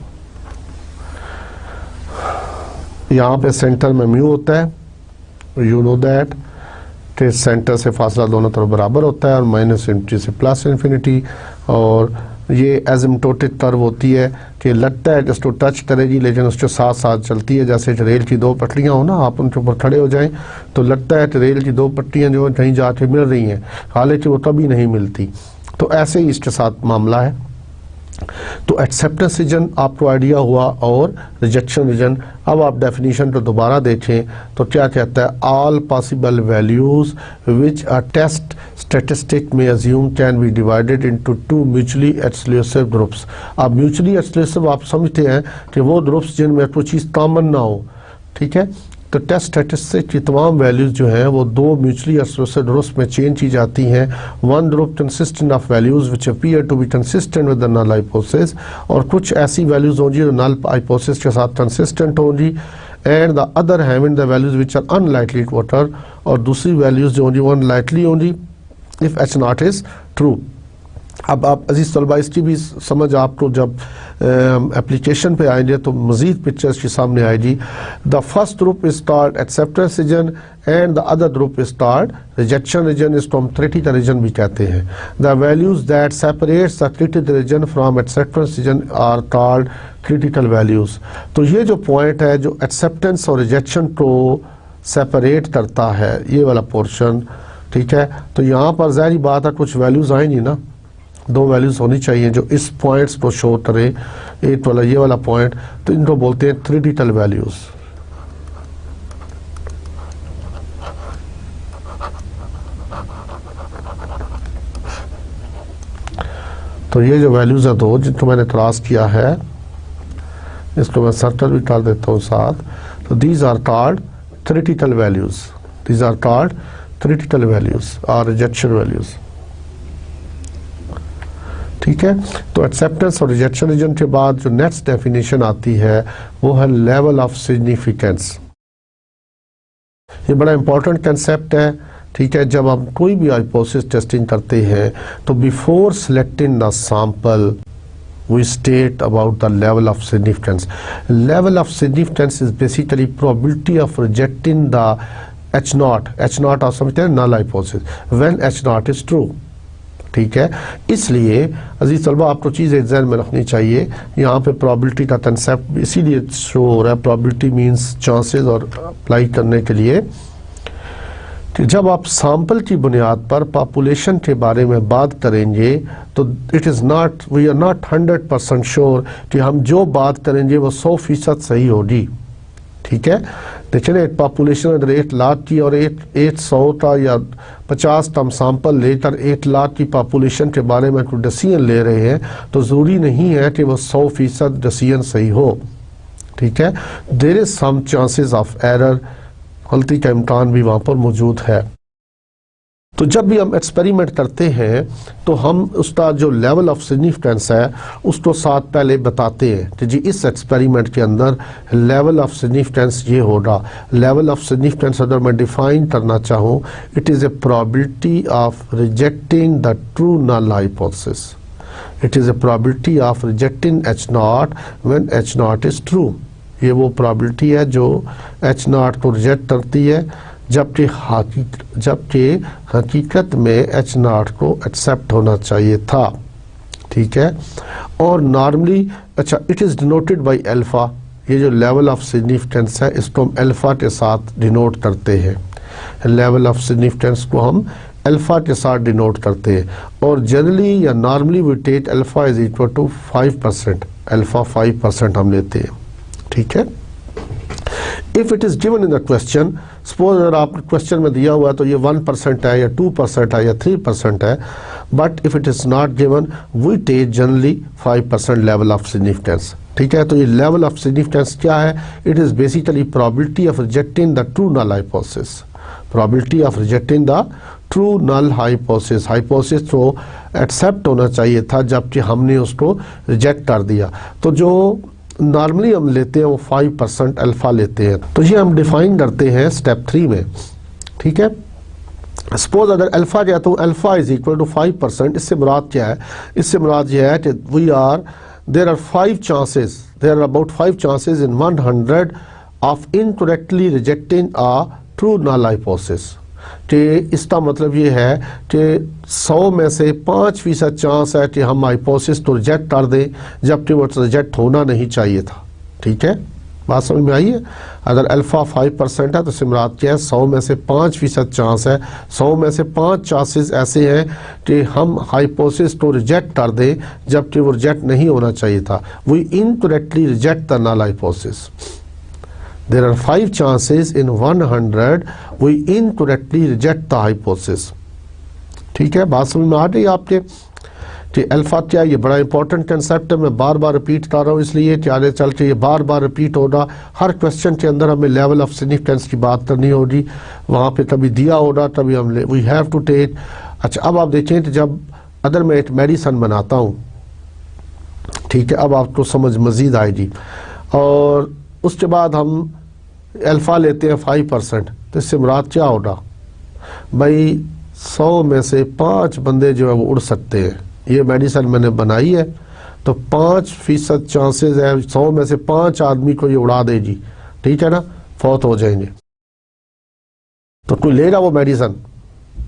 यहाँ पे सेंटर में म्यू होता है, यू नो दैट कि सेंटर से फासला दोनों तरफ बराबर होता है, और माइनस इनफिनिटी से प्लस इन्फिनिटी। और ये एसिम्प्टोटिक कर्व होती है कि लगता है कि इसको टच करेगी लेकिन उसके साथ साथ चलती है। जैसे रेल की दो पटरियाँ हो ना, आप उनके ऊपर खड़े हो जाएं तो लगता है कि रेल की दो पटरियाँ जो कहीं जाके मिल रही हैं, हालांकि वो कभी नहीं मिलती। तो ऐसे ही इसके साथ मामला है। तो एक्सेप्टेंस रीजन आपको आइडिया हुआ, और रिजेक्शन रीजन। अब आप डेफिनेशन को दोबारा देखें तो क्या कहता है, all possible values which a test statistic में assume can be divided into two mutually exclusive groups. अब म्यूचुअली एक्सक्लूसिव आप समझते हैं कि वो ग्रुप्स जिनमें कोई चीज़ कॉमन ना हो, ठीक है। तो टेस्ट स्टैटिस्टिक की तमाम वैल्यूज जो हैं वो दो म्यूचुअली एक्सक्लूसिव ग्रुप्स में चेंज की जाती हैं। One group consistent of values which appear to be consistent with the null hypothesis, और कुछ ऐसी वैल्यूज होंगी जो नल हाइपोथेसिस के साथ कंसिस्टेंट होंगी, and the other having the values which are unlikely to occur, और दूसरी वैल्यूज जो होंगी वो अनलाइकली होंगी if H naught is true. अब आप अजीज तलबा इसकी भी समझ आपको जब एप्लीकेशन पे आएंगे तो मजीद पिक्चर्स के सामने आएगी। The first group is called acceptance region and the other group is called rejection region. इसको हम क्रिटिकल रीजन भी कहते हैं। The values that separates the critical region from acceptance region are called critical values. तो ये जो point है जो एक्सेप्टेंस और रिजेक्शन को सेपरेट करता है, ये वाला पोर्शन, ठीक है। तो यहाँ पर ज़ाहिर बात है कुछ वैल्यूज आएंगी ना, दो वैल्यूज होनी चाहिए जो इस पॉइंट्स को शो करे, एक वाला ये वाला पॉइंट, तो इनको बोलते हैं क्रिटिकल वैल्यूज। तो ये जो वैल्यूज है दो जिनको मैंने क्रॉस किया है, इसको मैं सर्कल भी कर देता हूँ साथ। तो these are called critical values, these are called critical values और रिजेक्शन वैल्यूज, ठीक है। तो एक्सेप्टेंस और रिजेक्शन रीजन के बाद जो नेक्स्ट डेफिनेशन आती है वो है लेवल ऑफ सिग्निफिकेंस। ये बड़ा इंपॉर्टेंट कंसेप्ट है, ठीक है। जब हम कोई भी हाइपोथेसिस टेस्टिंग करते हैं तो before selecting the sample we state about the level of significance. Level of significance is basically probability of rejecting the H naught आप समझते हैं null hypothesis when H naught is true, ठीक है। इसलिए अजीज तलबा आपको चीज़ एग्जाम में रखनी चाहिए। यहाँ पे प्रोबेबिलिटी का कंसेप्ट इसीलिए शो हो रहा है, प्रोबेबिलिटी मींस चांसेस, और अप्लाई करने के लिए कि जब आप सैंपल की बुनियाद पर पॉपुलेशन के बारे में बात करेंगे तो it is not, we are not 100% sure कि हम जो बात करेंगे वो 100% सही होगी, ठीक है। देखिए एक पॉपुलेशन अगर 1 लाख की और 100 का या 50 का हम सैंपल लेकर 1 लाख की पॉपुलेशन के बारे में कोई डिसीजन ले रहे हैं तो ज़रूरी नहीं है कि वो 100% डिसीजन सही हो, ठीक है। There is some chances of error गलती का इम्तहान भी वहाँ पर मौजूद है। तो जब भी हम एक्सपेरिमेंट करते हैं तो हम उसका जो लेवल ऑफ सिग्निफिकेंस है उसको साथ पहले बताते हैं कि जी इस एक्सपेरिमेंट के अंदर लेवल ऑफ सिग्निफिकेंस ये होगा। लेवल ऑफ सिग्निफिकेंस अगर मैं डिफाइन करना चाहूँ, it is a probability of rejecting the true null hypothesis. It is a probability of rejecting H0 when H0 is true. ये वो प्रोबेबिलिटी है जो H0 को रिजेक्ट करती है जबकि हकीकत में H0 को एक्सेप्ट होना चाहिए था। ठीक है। और नॉर्मली अच्छा, it is denoted by alpha. ये जो लेवल ऑफ सिग्निफिकेंस है इसको हम अल्फ़ा के साथ डिनोट करते हैं। लेवल ऑफ सिग्निफिकेंस को हम अल्फ़ा के साथ डिनोट करते हैं और जनरली या normally we take alpha is equal to 5%। Alpha 5% हम लेते हैं। ठीक है। If it is given in the question, suppose अगर आप क्वेश्चन में दिया हुआ है तो ये 1% है या 2% है या 3% है, but if it is not given we take generally 5% level of significance. ठीक है। तो ये लेवल ऑफ सिग्निफिकेंस क्या है? It is basically probability of rejecting the true null hypothesis. Probability of rejecting the true null hypothesis. Hypothesis तो accept होना चाहिए था जबकि हमने उसको रिजेक्ट कर दिया। तो जो नॉर्मली हम लेते हैं वो 5% अल्फ़ा लेते हैं। तो ये हम डिफाइन करते हैं स्टेप 3 में। ठीक है। सपोज अगर अल्फ़ा जो है तो अल्फ़ा इज इक्वल टू 5%। इससे मुराद क्या है? इससे मुराद ये है कि there are 5 chances, there are about 5 chances in 100 of incorrectly rejecting a true null hypothesis. कि इसका मतलब ये है कि 100 में से 5% चांस है कि हम हाइपोथेसिस को रिजेक्ट कर दें जबकि वो रिजेक्ट होना नहीं चाहिए था। ठीक है। बात समझ में आई है? अगर अल्फ़ा 5% है तो सिमरात क्या है? 100 में से 5% चांस है। 100 में से 5 चांसेस ऐसे हैं कि हम हाइपोथेसिस को रिजेक्ट कर दें जबकि वो रिजेक्ट नहीं होना चाहिए था। We incorrectly reject the null hypothesis. There are 5 chances in 100 we incorrectly reject the hypothesis। ठीक है। बात समझ में आ रही है आपके? कि अल्फ़ा क्या, ये बड़ा इंपॉर्टेंट कंसेप्ट है। मैं बार बार रिपीट कर रहा हूँ इसलिए कि आगे चल के ये बार बार रिपीट होगा। हर क्वेश्चन के अंदर हमें लेवल ऑफ सिग्निफिकेंस की बात करनी होगी। वहाँ पे कभी दिया होगा तभी हम वी हैव टू टेक। अच्छा, अब आप देखें कि जब अगर मैं एक मेडिसन बनाता हूँ, ठीक है, अब आपको समझ मज़ीद आएगी। और उसके बाद हम अल्फ़ा लेते हैं 5%। तो इससे मुराद क्या होगा भाई? 100 में से 5 बंदे जो है वो उड़ सकते हैं। ये मेडिसिन मैंने बनाई है तो 5% चांसेस है 100 में से 5 आदमी को ये उड़ा देगी। ठीक है ना, फौत हो जाएंगे। तो कोई लेगा वो मेडिसिन?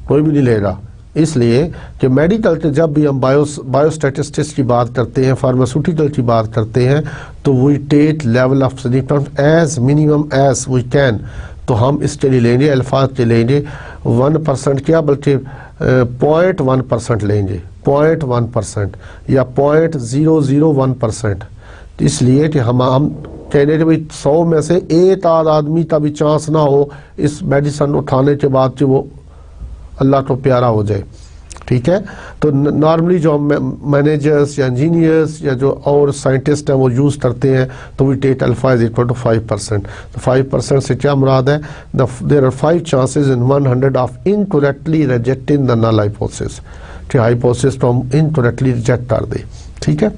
कोई भी नहीं लेगा। इसलिए कि मेडिकल के जब भी हम बायोस्टैटिस्टिक्स की बात करते हैं, फार्मास्यूटिकल की बात करते हैं, तो we take level of significance as minimum as we can. तो हम इसके लिए लेंगे, अल्फ़ा के लेंगे 1% क्या बल्कि 0.1% लेंगे, 0.1% या 0.001%। इसलिए कि हम कहने के भाई 100 में से एक आदमी का भी चांस ना हो इस मेडिसिन उठाने के बाद कि वो अल्लाह को प्यारा हो जाए। ठीक है। तो नॉर्मली जो मैनेजर्स या इंजीनियर्स या जो और साइंटिस्ट हैं वो यूज़ करते हैं तो we take alpha is equal to 5%। तो 5% से क्या मुराद है? There are 5 chances in 100 of incorrectly rejecting the null hypothesis. कि हाइपोथेसिस को हम इनकरेक्टली रिजेक्ट कर दें। ठीक है।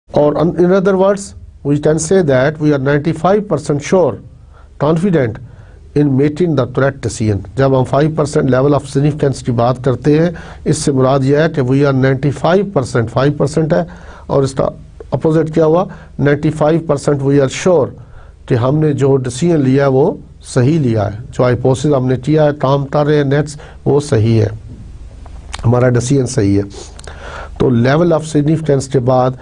और in other words we can say that we are 95% sure, confident in making the correct decision. जब हम 5% लेवल ऑफ सिग्निफिकेंस की बात करते हैं, इससे मुराद यह है कि वी आर 95%, 5% है और इसका अपोजिट क्या हुआ? 95% वी आर श्योर कि हमने जो डिसीजन लिया है वो सही लिया है। जो हाइपोथेसिस हमने किया है, काम कर रहे हैं नेट्स, वो सही है, हमारा डिसीजन सही है। तो लेवल ऑफ सिग्निफिकेंस के बाद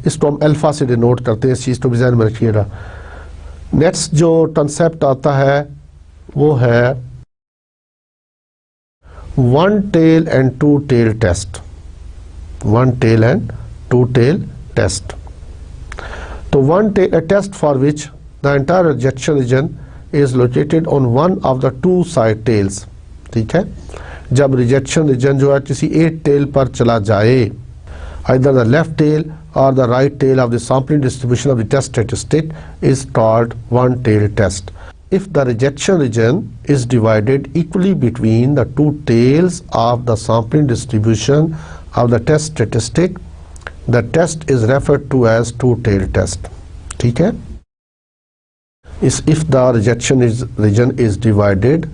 इसको हम अल्फ़ा से डिनोट करते हैं। इस चीज़ को भी ध्यान में रखिएगा। नेक्स्ट जो कंसेप्ट आता है वो है 1 tail and 2 tail test. 1 tail and 2 tail test. तो 1 tail a test for which the entire rejection region is located on one of the 2 side tails। ठीक है। जब रिजेक्शन रीजन जो है किसी एक टेल पर चला जाए, either the left tail or the right tail of the sampling distribution of the test statistic is called 1 tail test। if the rejection region is divided equally between the two tails of the sampling distribution of the test statistic, the test is referred to as two-tail test. ठीक है, if the rejection region is divided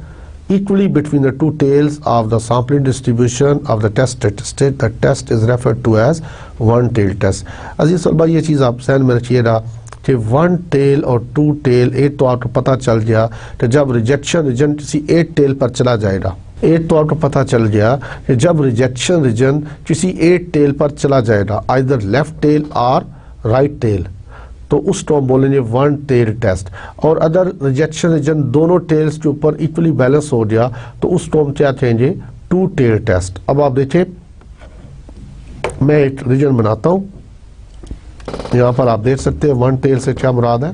equally between the two tails of the sampling distribution of the test statistic, the test is referred to as one-tail test. अजीज तलबा, ये चीज़ आप ध्यान में रखिएगा कि one tell और टू टेल, एक तो आपको पता चल गया कि जब रिजेक्शन रीजन किसी एक टेल पर चला जाएगा, एक तो आपको पता चल गया कि जब रिजेक्शन रीजन किसी एक टेल पर चला जाएगा, आइदर लेफ्ट टेल और राइट टेल, तो उस तो हम बोलेंगे वन टेल टेस्ट। और अगर रिजेक्शन रीजन दोनों टेल्स के ऊपर इक्वली बैलेंस हो गया तो उस तो हम क्या कहेंगे, टू टेल टेस्ट। अब आप देखिए, मैं एक रीजन बनाता हूं, यहां पर आप देख सकते हैं वन टेल से क्या मुराद है।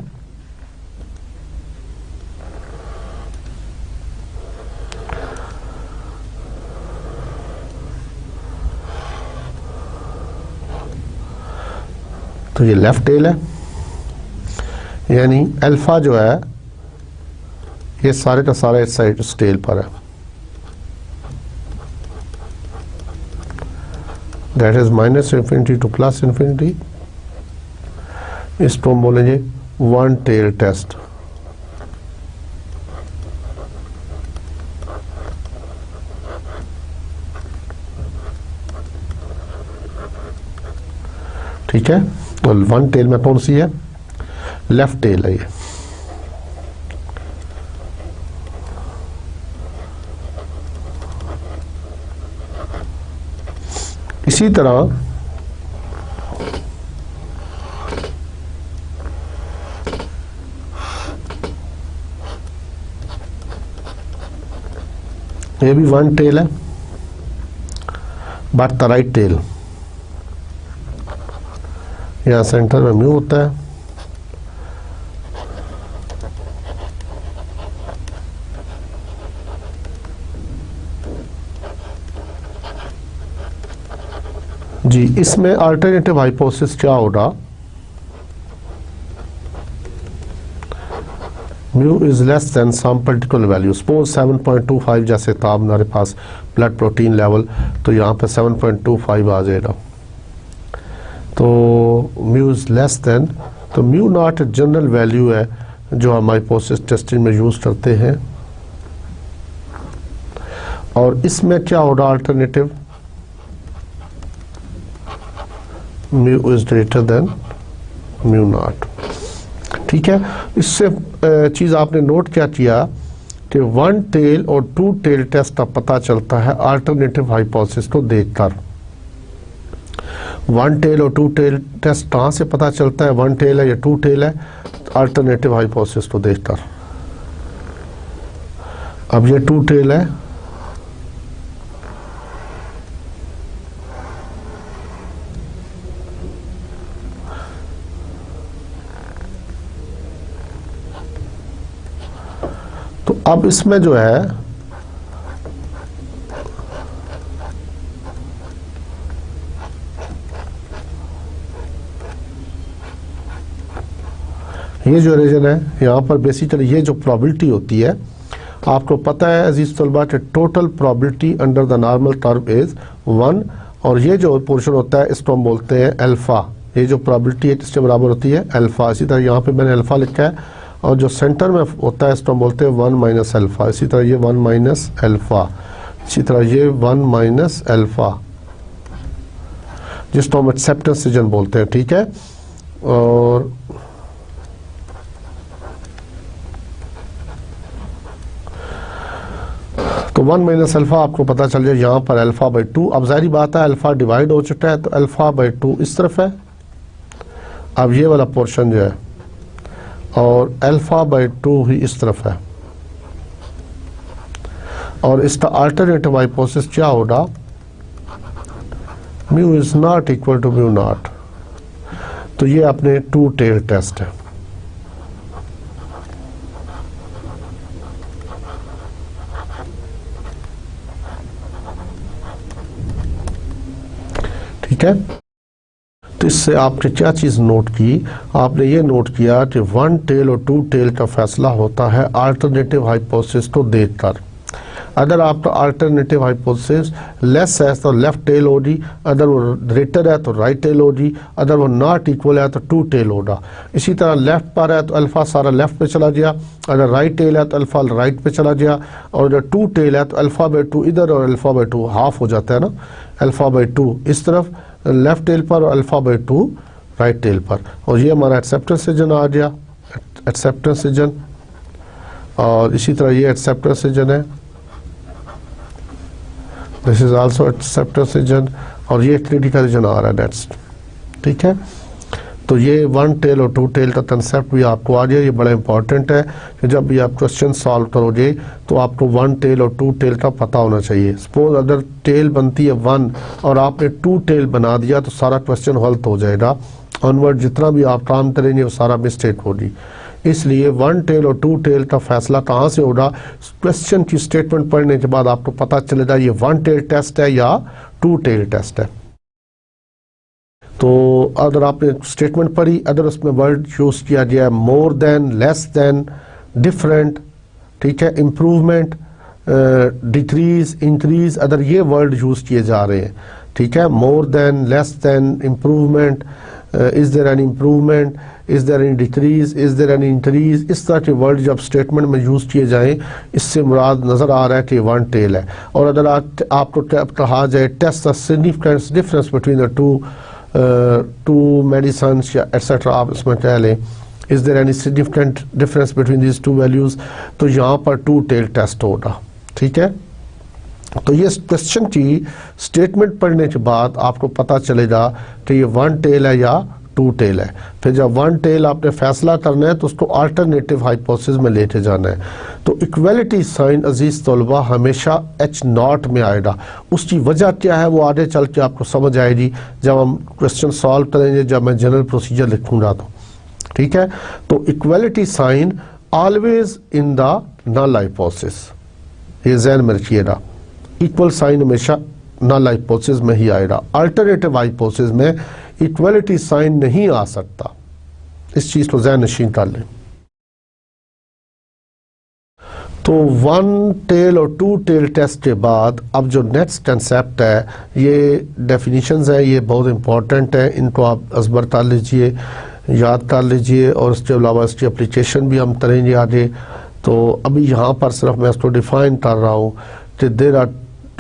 तो ये लेफ्ट टेल है, यानी अल्फा जो है ये सारे का सारा इस साइड इस टेल पर है, that is minus infinity two plus infinity. इसको हम बोलेंगे वन टेल टेस्ट। ठीक है, तो वन टेल में कौन सी है, लेफ्ट टेल है ये। इसी तरह ये भी वन टेल है, बट द राइट टेल, यहां सेंटर में म्यू होता है। जी, इसमें अल्टरनेटिव हाइपोथेसिस क्या होगा, mu is less than some particular value, suppose 7.25 जैसे था हमारे पास ब्लड प्रोटीन लेवल, तो यहाँ पे 7.25 आ जाएगा, तो म्यू इज लेस देन, तो म्यू नॉट जनरल वैल्यू है जो हम हाइपोथेसिस टेस्टिंग में यूज करते हैं। और इसमें क्या होगा alternative, mu is greater than mu naught. ठीक है, इससे चीज़ आपने नोट क्या किया कि वन टेल और टू टेल टेस्ट का पता चलता है अल्टरनेटिव हाइपोथेसिस को देखकर। वन टेल और टू टेल टेस्ट कहाँ से पता चलता है, वन टेल है या टू टेल है, अल्टरनेटिव हाइपोथेसिस को देखकर। अब ये टू टेल है, तो अब इसमें जो है ये जो रीजन है यहाँ पर बेसिकली ये जो प्रोबेबिलिटी होती है, आपको पता है अजीज तलबा के total probability under the normal curve is 1, और ये जो पोर्शन होता है इसको हम बोलते हैं अल्फा। ये जो प्रोबेबिलिटी है किसके बराबर होती है, अल्फा। इसी तरह यहाँ पे मैंने अल्फा लिखा है, और जो सेंटर में होता है इसको हम बोलते हैं 1 माइनस अल्फा। इसी तरह ये 1 माइनस अल्फा, इसी तरह ये 1 माइनस अल्फा, जिसको हम एक्सेप्टेंस रीजन बोलते हैं। ठीक है, और तो 1 माइनस अल्फा आपको पता चल जाए यहाँ पर अल्फा बाई 2। अब जाहिर बात है अल्फा डिवाइड हो चुका है, तो अल्फा बाई 2 इस तरफ है। अब ये वाला पोर्शन जो है, और अल्फा बाई 2 ही इस तरफ है। और इसका अल्टरनेटिव हाइपोथेसिस क्या होगा, mu is not equal to mu naught. तो ये अपने टू टेल टेस्ट है। ठीक है, तो इससे आपने क्या चीज़ नोट की, आपने ये नोट किया कि वन टेल और टू टेल का फैसला होता है अल्टरनेटिव हाइपोथेसिस को देखकर। अगर आपका अल्टरनेटिव हाइपोथेसिस लेस है तो लेफ्ट टेल होगी, अगर वो ग्रेटर है तो राइट टेल होगी, अगर वो नॉट इक्वल है तो टू टेल होगा। इसी तरह लेफ्ट पर है तो अल्फा सारा लेफ्ट पे चला गया, अगर राइट टेल है तो अल्फा राइट पे चला गया, और अगर टू टेल है तो अल्फा बाई टू इधर और अल्फा बाई टू हाफ हो जाता है ना, अल्फा बाई टू इस तरफ लेफ्ट टेल पर और alpha by two right tail पर। और ये हमारा एक्सेप्टेंस रीजन आ गया, एक्सेप्टेंस रीजन। और इसी तरह ये एक्सेप्टेंस रीजन है, this is also acceptance region, और ये क्रिटिकल रीजन आ रहा है नेक्स्ट। ठीक है, तो ये वन टेल और टू टेल का कंसेप्ट भी आपको आ गया। ये बड़ा इंपॉर्टेंट है कि जब भी आप क्वेश्चन सॉल्व करोगे तो आपको वन टेल और टू टेल का पता होना चाहिए। सपोज अगर टेल बनती है वन और आपने टू टेल बना दिया तो सारा क्वेश्चन हल्त हो जाएगा, ऑनवर्ड जितना भी आप काम करेंगे वो सारा मिस्टेक होगी। इसलिए वन टेल और टू टेल का फैसला कहाँ से होगा, क्वेश्चन की स्टेटमेंट पढ़ने के बाद आपको पता चलेगा ये वन टेल टेस्ट है या टू टेल टेस्ट है। तो अगर आपने स्टेटमेंट पढ़ी, अगर उसमें वर्ड यूज किया गया मोर देन, लेस देन, डिफरेंट, ठीक है, इम्प्रूवमेंट, डिक्रीज, इंक्रीज, अगर ये वर्ड यूज किए जा रहे हैं, ठीक है, more than, less than, improvement, is there an improvement, is there an decrease, is there an increase, इस तरह के वर्ड जब स्टेटमेंट में यूज किए जाएं, इससे मुराद नजर आ रहा है कि वन टेल है। और अगर आपको कहा जाए test the significance difference between the two medicines या एटसेट्रा, आप इसमें कह लें is there any significant difference between these two values, तो यहाँ पर टू टेल टेस्ट होगा। ठीक है, तो ये क्वेश्चन की स्टेटमेंट पढ़ने के बाद आपको पता चलेगा कि ये वन टेल है या टू टेल है। फिर जब वन टेल आपने फैसला करना है तो उसको अल्टरनेटिव हाइपोथेसिस में लेके जाना है। तो इक्वलिटी साइन अजीज तलबा हमेशा एच नॉट में आएगा। उसकी वजह क्या है वो आगे चल के आपको समझ आएगी जब हम क्वेश्चन सॉल्व करेंगे, जब मैं जनरल प्रोसीजर लिखूंगा तो। ठीक है, तो equality sign always in the null hypothesis, ये ज़हन में रखिएगा। इक्वल साइन हमेशा नल हाइपोथेसिस में ही आएगा, अल्टरनेटिव हाइपोथेसिस में इक्वलिटी साइन नहीं आ सकता। इस चीज को ज़हन नशीन कर लें। तो वन टेल और टू टेल टेस्ट के बाद अब जो नेक्स्ट कंसेप्ट है, ये डेफिनेशंस है, ये बहुत इंपॉर्टेंट है, इनको आप अज़बर कर लीजिए, याद कर लीजिए, और इसके अलावा इसकी एप्लीकेशन भी हम करेंगे आगे। तो अभी यहाँ पर सिर्फ मैं इसको डिफाइन कर रहा हूँ कि there are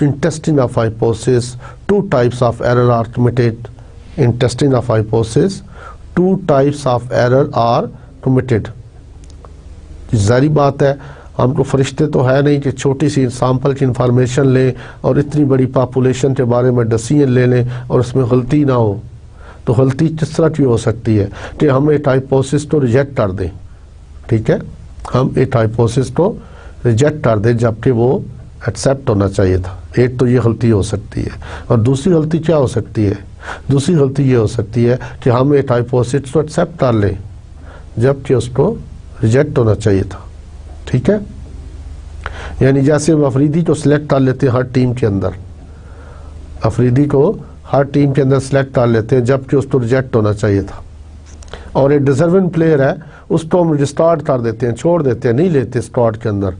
in testing of hypothesis two types of error are committed. In testing of hypothesis, two types of error are committed। जारी बात है, हमको फरिश्ते तो है नहीं कि छोटी सी सैंपल की इंफॉर्मेशन लें और इतनी बड़ी पॉपुलेशन के बारे में डिसीजन ले लें और उसमें गलती ना हो। तो गलती किस तरह की हो सकती है कि हम एक हाइपोथेसिस को रिजेक्ट कर दें। ठीक है, हम एक हाइपोथेसिस को रिजेक्ट कर दें जबकि वो एक्सेप्ट होना चाहिए था। एक तो ये गलती हो सकती है, और दूसरी गलती क्या हो सकती है, दूसरी गलती ये हो सकती है कि हम एक हाइपोथेसिस को एक्सेप्ट कर लें जबकि उसको रिजेक्ट होना चाहिए था। ठीक है, यानी जैसे हम अफरीदी को सिलेक्ट कर लेते हैं हर टीम के अंदर, अफरीदी को हर टीम के अंदर सिलेक्ट कर लेते हैं जबकि उसको रिजेक्ट होना चाहिए था, और एक डिजर्विंग प्लेयर है उसको हम रिस्टार्ट कर देते हैं, छोड़ देते हैं, नहीं लेते स्क्वाड के अंदर,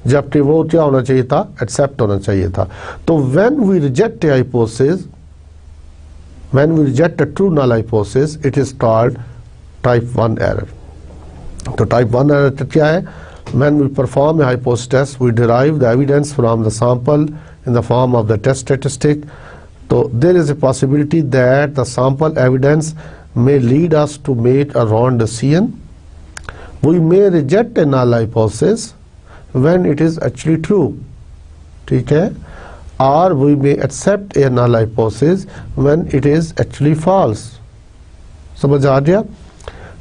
जबकि वो क्या होना चाहिए था, एक्सेप्ट होना चाहिए था। तो when we reject a hypothesis, when we reject a true null hypothesis, it is called type 1 error। तो type 1 error क्या है? When we perform a hypothesis test, we derive the evidence from the sample in the form of the test statistic। तो there is a possibility that the sample evidence may lead us to make a wrong decision। We may reject a null hypothesis when it is actually true। ठीक है, or we may accept a null hypothesis when it is actually false। समझ आ गया?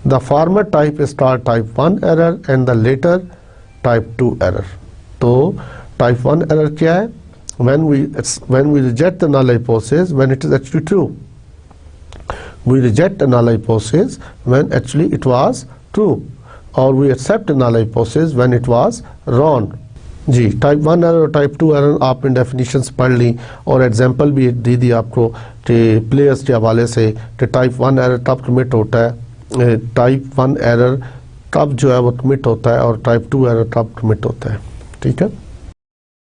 The former type is called type 1 error and the later type 2 error। तो type 1 error क्या है? When we reject the null hypothesis when it is actually true। We reject a null hypothesis when actually it was true, or we accept a null hypothesis when it was wrong। जी, type 1 error और type 2 error आपने definitions पढ़ ली और example भी दे दी आपको कि players के हवाले से कि टाइप 1 एरर तब कमिट होता है, टाइप 1 एरर तब जो है वो कमिट होता है और टाइप 2 एरर तब कमिट होता है। ठीक है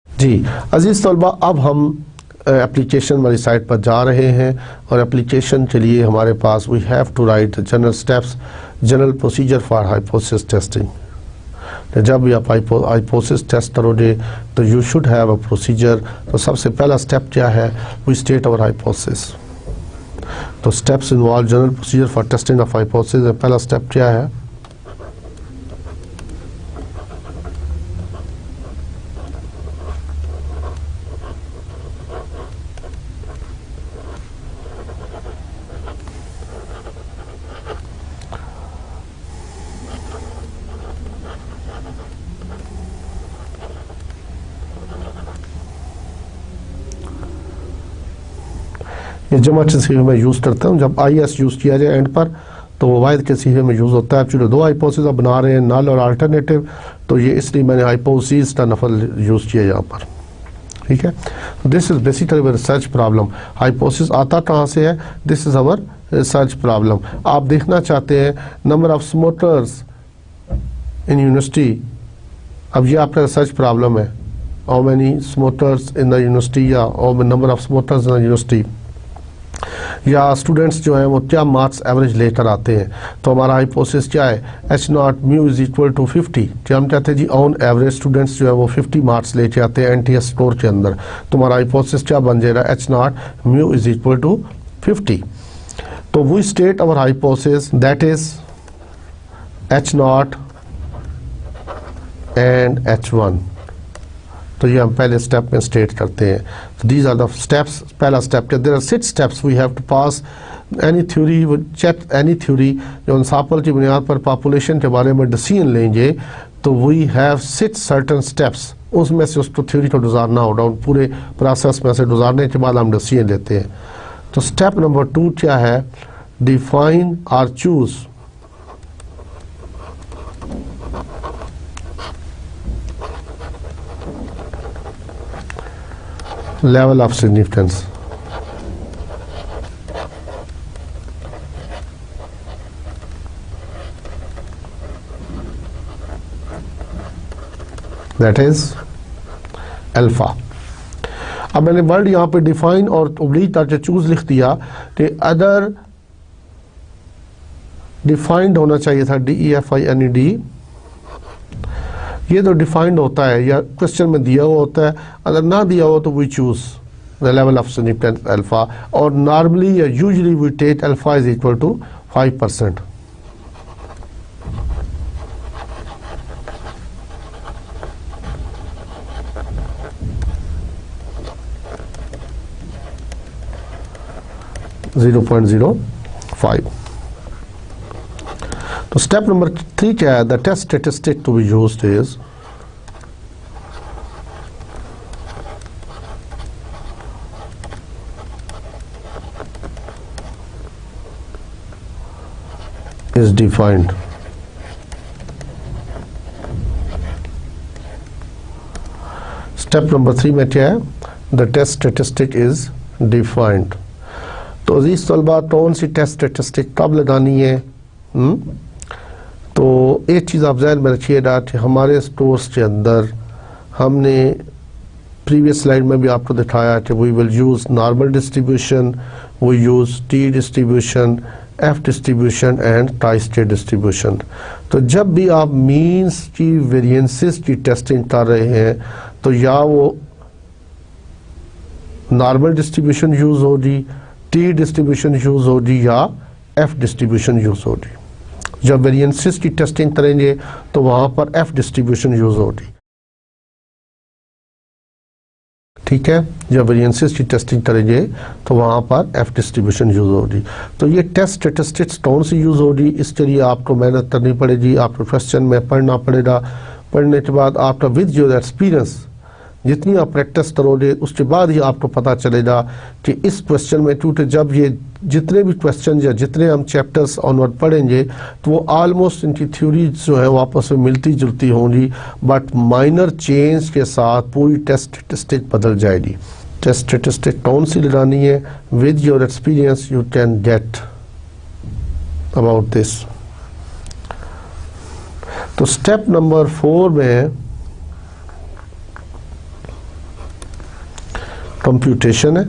जी अजीज़ तलबा, अब हम एप्लीकेशन वाली साइट पर जा रहे हैं और एप्लीकेशन के लिए हमारे पास we have to write general steps, general procedure for hypothesis testing. तो जब भी आप हाइपोथेसिस टेस्ट करोगे तो you should have a procedure. तो सबसे पहला स्टेप क्या है, वी स्टेट आवर हाइपोथेसिस। तो steps involve general procedure for testing of hypothesis. पहला स्टेप क्या है, ये जमा के सीखे में यूज़ करता हूँ। जब IS यूज़ किया जाए एंड पर तो वो वाहिद के सीखे में यूज़ होता है। एक्चुअली दो हाइपोथेसिस आप बना रहे हैं, नल और अल्टरनेटिव, तो ये इसलिए मैंने हाइपोथेसिस का नफल यूज़ किया यहाँ पर। ठीक है, this is basically research problem. Hypothesis आता कहाँ से है, this is our research problem. आप देखना चाहते हैं number of smokers in university, अब ये आपका रिसर्च प्रॉब्लम है। How many smokers in the university या number of smokers in the university, या स्टूडेंट्स जो हैं वो क्या मार्क्स एवरेज लेकर आते हैं। तो हमारा हाइपोथेसिस क्या है, H0 mu is equal to 50। क्या हम कहते हैं जी ऑन एवरेज स्टूडेंट्स जो है वो 50 मार्क्स लेके आते हैं NTS स्कोर के अंदर। तो हमारा हाइपोथेसिस क्या बन जाएगा, H0 mu is equal to 50। तो we state our hypothesis that is H0 and H1। तो ये हम पहले स्टेप में स्टेट करते हैं। तो दीज आर द स्टेप्स। पहला step, there are 6 steps we have to pass any theory, check any theory जो इंसापल की बुनियाद पर पॉपुलेशन के बारे में डिसीजन लेंगे। तो वी हैव 6 सर्टन स्टेप्स, उसमें से उसको थ्योरी को गुजारना होगा, उन पूरे प्रोसेस में से गुजारने के बाद हम डिसीजन लेते हैं। तो स्टेप नंबर 2 क्या है, डिफाइन और choose level of significance। That is alpha. अब मैंने वर्ड यहाँ पे डिफाइन और ओब्लिक करके चूज लिख दिया कि अदर डिफाइंड होना चाहिए था, DEFINED। ये तो डिफाइंड होता है या क्वेश्चन में दिया हुआ होता है, अगर ना दिया हो तो we choose the level of significance alpha. और नॉर्मली या usually we take alpha is equal to 5%। .05। तो स्टेप नंबर 3 क्या है, the test statistic to be used is defined। Step number 3 में क्या है, the test statistic is defined. तो अजीज तलबा, कौन सी टेस्ट स्टेटिस्टिक कब लगानी है? तो एक चीज़ आप ज़हन में रखिएगा कि हमारे इस कोर्स के अंदर हमने प्रीवियस स्लाइड में भी आपको दिखाया कि we will use normal distribution, we use T distribution, F distribution and try state distribution. तो जब भी आप मीन्स की वेरिएंसेस की टेस्टिंग कर रहे हैं तो या वो नॉर्मल डिस्ट्रीब्यूशन यूज़ होगी, T डिस्ट्रीब्यूशन यूज़ होगी या F डिस्ट्रीब्यूशन यूज़ होगी। जब वेरिएंसेस की टेस्टिंग करेंगे तो वहाँ पर F डिस्ट्रीब्यूशन यूज़ होगी। ठीक है, जब वेरिएंसेस की टेस्टिंग करेंगे तो वहाँ पर F डिस्ट्रीब्यूशन यूज़ होगी। तो ये टेस्ट स्टेटिस्टिक्स कौन सी यूज़ होगी, इसके लिए आपको मेहनत करनी पड़ेगी, आपको क्वेश्चन में पढ़ना पड़ेगा। पढ़ने के बाद आपका विद योर एक्सपीरियंस जितनी आप प्रैक्टिस करोगे उसके बाद ही आपको पता चलेगा कि इस क्वेश्चन में, क्योंकि जब ये जितने भी क्वेश्चन या जितने हम चैप्टर्स ऑनवर्ड पढ़ेंगे तो वो ऑलमोस्ट इनकी थ्योरी जो है वापस में मिलती जुलती होंगी, बट माइनर चेंज के साथ पूरी टेस्ट स्टेटिस्टिक बदल जाएगी। टेस्ट स्टेटिस्टिक कौन सी लगानी है, with your experience you can get about this. तो स्टेप नंबर 4 में कंप्यूटेशन है।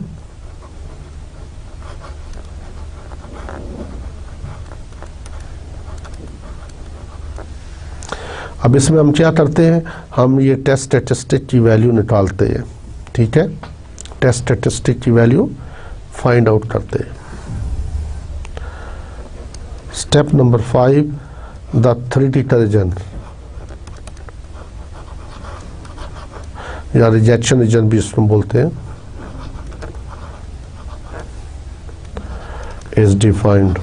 अब इसमें हम क्या करते हैं, हम ये टेस्ट स्टैटिस्टिक की वैल्यू निकालते हैं, ठीक है, टेस्ट स्टैटिस्टिक की वैल्यू फाइंड आउट करते हैं। Step number 5, the theoretical region या रिजेक्शन रीजन भी इसमें बोलते हैं, इज डिफाइंड।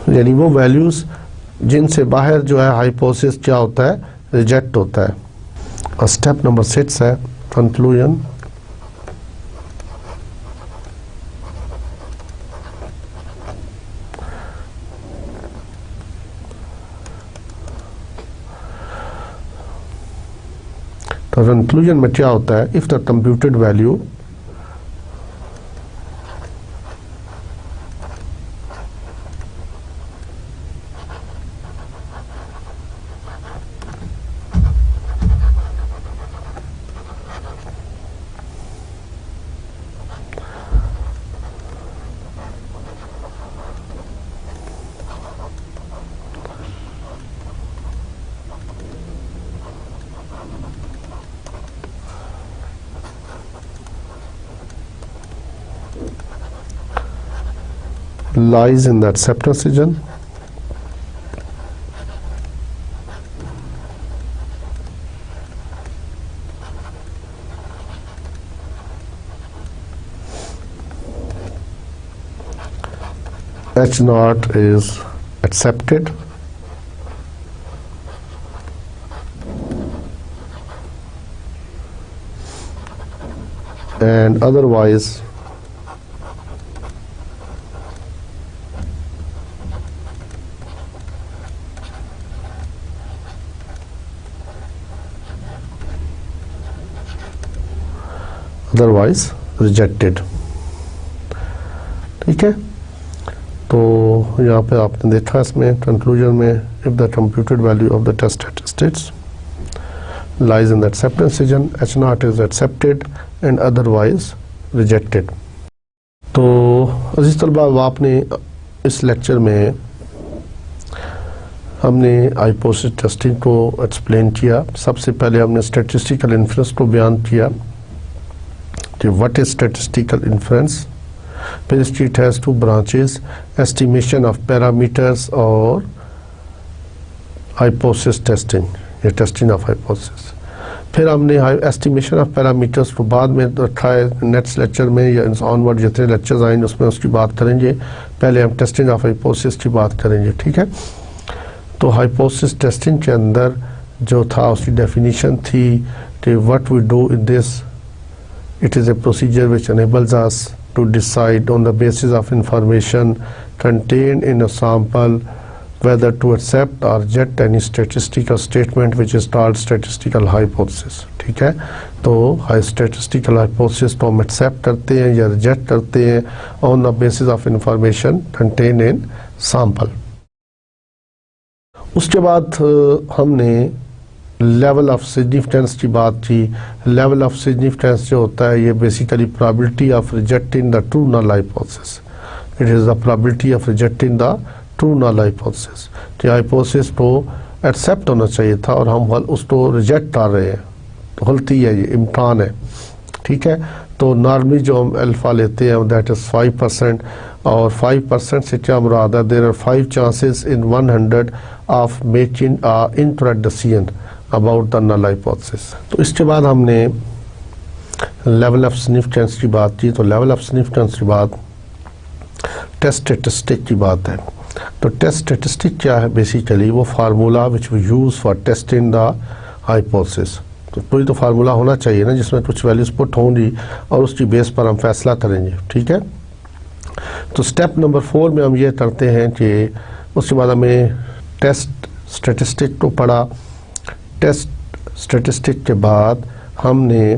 यानी वो वैल्यूज जिनसे बाहर जो है हाइपोथेसिस क्या होता है, रिजेक्ट होता है। और स्टेप नंबर 6 है कंक्लूजन। तो कंक्लूजन में क्या होता है, if the computed value lies in the acceptance region, H naught is accepted and otherwise rejected. ठीक है, तो यहाँ पे आपने देखा इसमें कंक्लूजन में, if the computed value of the test statistics lies in the acceptance region, H naught is accepted and otherwise rejected. तो अजीज तलबा, आपने इस लेक्चर में हमने हाइपोथेसिस टेस्टिंग को एक्सप्लेन किया। सबसे पहले हमने स्टैटिस्टिकल इन्फ्रेंस को बयान किया कि व्हाट इज स्टैटिस्टिकल इन्फ्रेंस। फिर इसकी it has 2 branches, estimation of parameters और हाइपोथेसिस टेस्टिंग या टेस्टिंग ऑफ हाइपोथेसिस। फिर हमने एस्टिमेशन ऑफ पैरामीटर्स को बाद में रखा है, नेक्स्ट लेक्चर में या ऑनवर्ड जितने लेक्चर्स आएंगे उसमें उसकी बात करेंगे। पहले हम टेस्टिंग ऑफ हाइपोथेसिस की बात करेंगे। ठीक है, तो हाइपोथेसिस टेस्टिंग के अंदर जो था उसकी डेफिनेशन थी कि what we do in this, it is a procedure which enables us to decide on the basis of information contained in a sample whether to accept or reject any statistical statement which is called statistical hypothesis। ठीक है, तो statistical hypothesis को हम accept करते हैं या reject करते हैं on the basis of information contained in sample। उसके बाद हमने लेवल ऑफ सिग्निफिकेंस की बात की। लेवल ऑफ सिग्निफिकेंस जो होता है ये basically probability of rejecting the true null hypothesis. It is the probability of rejecting the true null hypothesis. कि हाइपोथेसिस को एक्सेप्ट होना चाहिए था और हम उसको रिजेक्ट कर रहे हैं, तो गलती है, ये इम्कान है। ठीक है, तो नॉर्मली जो हम अल्फा लेते हैं दैट इज़ 5%, और 5% से क्या मुराद है, there are 5 chances in 100 of making incorrect decision about the null hypothesis. तो इसके बाद हमने लेवल ऑफ सिग्निफिकेंस की बात की। तो लेवल ऑफ सिग्निफिकेंस के बाद टेस्ट स्टैटिस्टिक की बात है। तो टेस्ट स्टैटिस्टिक क्या है? बेसिकली वो formula which we use for testing the hypothesis. तो कोई तो फार्मूला होना चाहिए ना जिसमें कुछ वैल्यूज पुट होंगी और उसकी बेस पर हम फैसला करेंगे, ठीक है। तो स्टेप नंबर 4 में हम ये करते हैं कि उसके बाद हमें टेस्ट स्टैटिस्टिक को पढ़ा। टेस्ट स्टैटिस्टिक के बाद हमने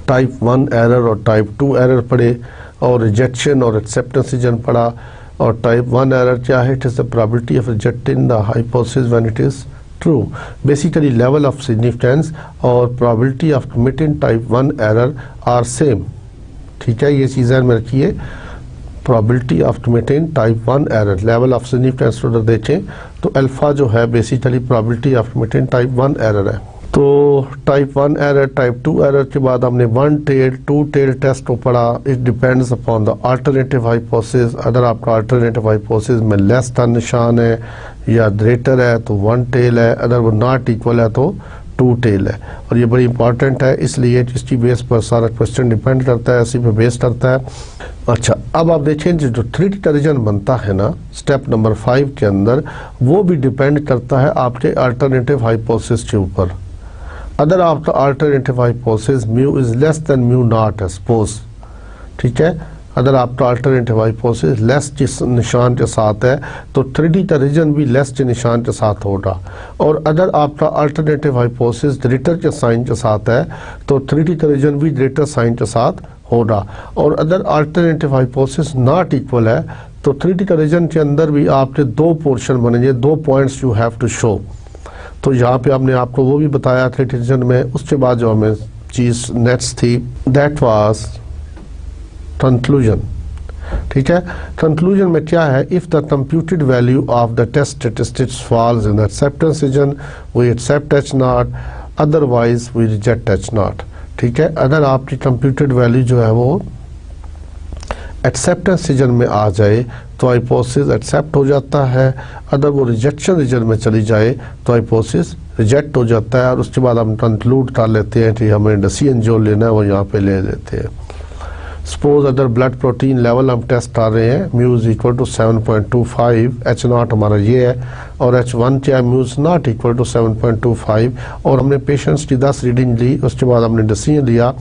टाइप 1 एरर और टाइप 2 एरर पढ़े और रिजेक्शन और एक्सेप्टेंस रीजन पढ़ा। और टाइप 1 एरर क्या है? It is the probability of rejecting the hypothesis when it is true. Basically level of significance और probability of committing type 1 error are same, ठीक है। ये चीज़ें में रखिए। Probability of committing type 1 error, level of significance अगर देखें तो अल्फा जो है basically probability of committing type 1 error है। तो टाइप 1 एरर, टाइप 2 एरर के बाद हमने 1 टेल 2 टेल टेस्ट को पढ़ा। It depends upon the alternative hypothesis. अगर आपका अल्टरनेटिव हाइपोथेसिस में लेस का निशान है या ग्रेटर है तो 1 टेल है, अगर वो नॉट इक्वल है तो 2 टेल है। और ये बड़ी इंपॉर्टेंट है इसलिए इसकी बेस पर सारा क्वेश्चन डिपेंड करता है, इसी पे बेस करता है। अच्छा, अब आप देखें जो थ्रेड का रीजन बनता है ना स्टेप नंबर 5 के अंदर, वो भी डिपेंड करता है आपके अल्टरनेटिव हाइपोथेसिस के ऊपर। अदर आपका alternative hypothesis mu is less then mu naught है सपोज, ठीक है। अगर आपका अल्टरनेटिव हाइपोथेसिस लेस जिस निशान के साथ है तो 3D का रीजन भी लेस के निशान के साथ होगा। और अगर आपका अल्टरनेटिव हाइपोथेसिस ग्रेटर के साइन के साथ है तो 3D का रीजन भी ग्रेटर साइन के साथ होगा। और अगर अल्टरनेटिव हाइपोथेसिस नॉट इक्वल है तो 3D का रीजन के अंदर भी आपके 2 पोर्शन बनेंगे, 2 points you have to show. तो यहाँ पे हमने आपको वो भी बताया था रीजन में। उसके बाद जो हमें चीज़ नेक्स्ट थी दैट वाज कंक्लूजन, ठीक है। कंक्लूजन में क्या है? If the computed value of the test statistics falls in the acceptance region we accept H naught, otherwise we reject H naught, ठीक है। अगर आपकी कंप्यूटेड वैल्यू जो है वो एक्सेप्टेंस रीजन में आ जाए तो हाइपोथेसिस एक्सेप्ट हो जाता है। अगर वो रिजेक्शन रीजन में चली जाए तो हाइपोथेसिस रिजेक्ट हो जाता है। और उसके बाद हम कंक्लूड कर लेते हैं कि हमें डिसीजन जो लेना है वो यहाँ पे ले लेते हैं। सपोज अगर ब्लड प्रोटीन लेवल हम टेस्ट कर रहे हैं, mu is equal to 7.25, H naught हमारा ये है और H1 क्या है? Mu is not equal to 7.25 और हमने पेशेंट्स की 10 रीडिंग ली, उसके बाद हमने डिसीजन लिया।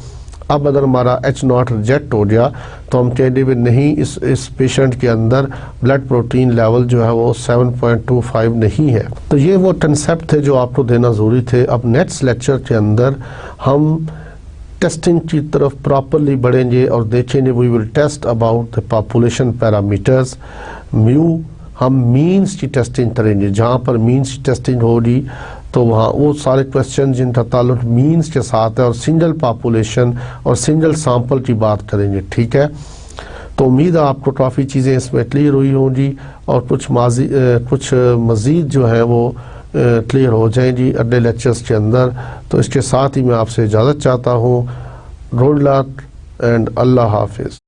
अब अगर हमारा H नॉट रिजेक्ट हो गया तो हम कह देंगे नहीं, इस पेशेंट के अंदर ब्लड प्रोटीन लेवल जो है वो 7.25 नहीं है। तो ये वो कंसेप्ट थे जो आपको देना ज़रूरी थे। अब नेक्स्ट लेक्चर के अंदर हम टेस्टिंग की तरफ प्रॉपरली बढ़ेंगे और देखेंगे we will test about the population parameters. Mu हम मीन्स की टेस्टिंग करेंगे, जहाँ पर मीन्स की टेस्टिंग होगी तो वहाँ वो सारे क्वेश्चन जिनका ताल्लुक मीन्स के साथ है और सिंगल पॉपुलेशन और सिंगल सैंपल की बात करेंगे, ठीक है। तो उम्मीद है आपको काफ़ी चीज़ें इसमें क्लियर हुई होंगी और कुछ मज़ीद जो है वो क्लियर हो जाएंगी अगले लेक्चर्स के अंदर। तो इसके साथ ही मैं आपसे इजाज़त चाहता हूँ। गुड लक एंड अल्लाह हाफिज़।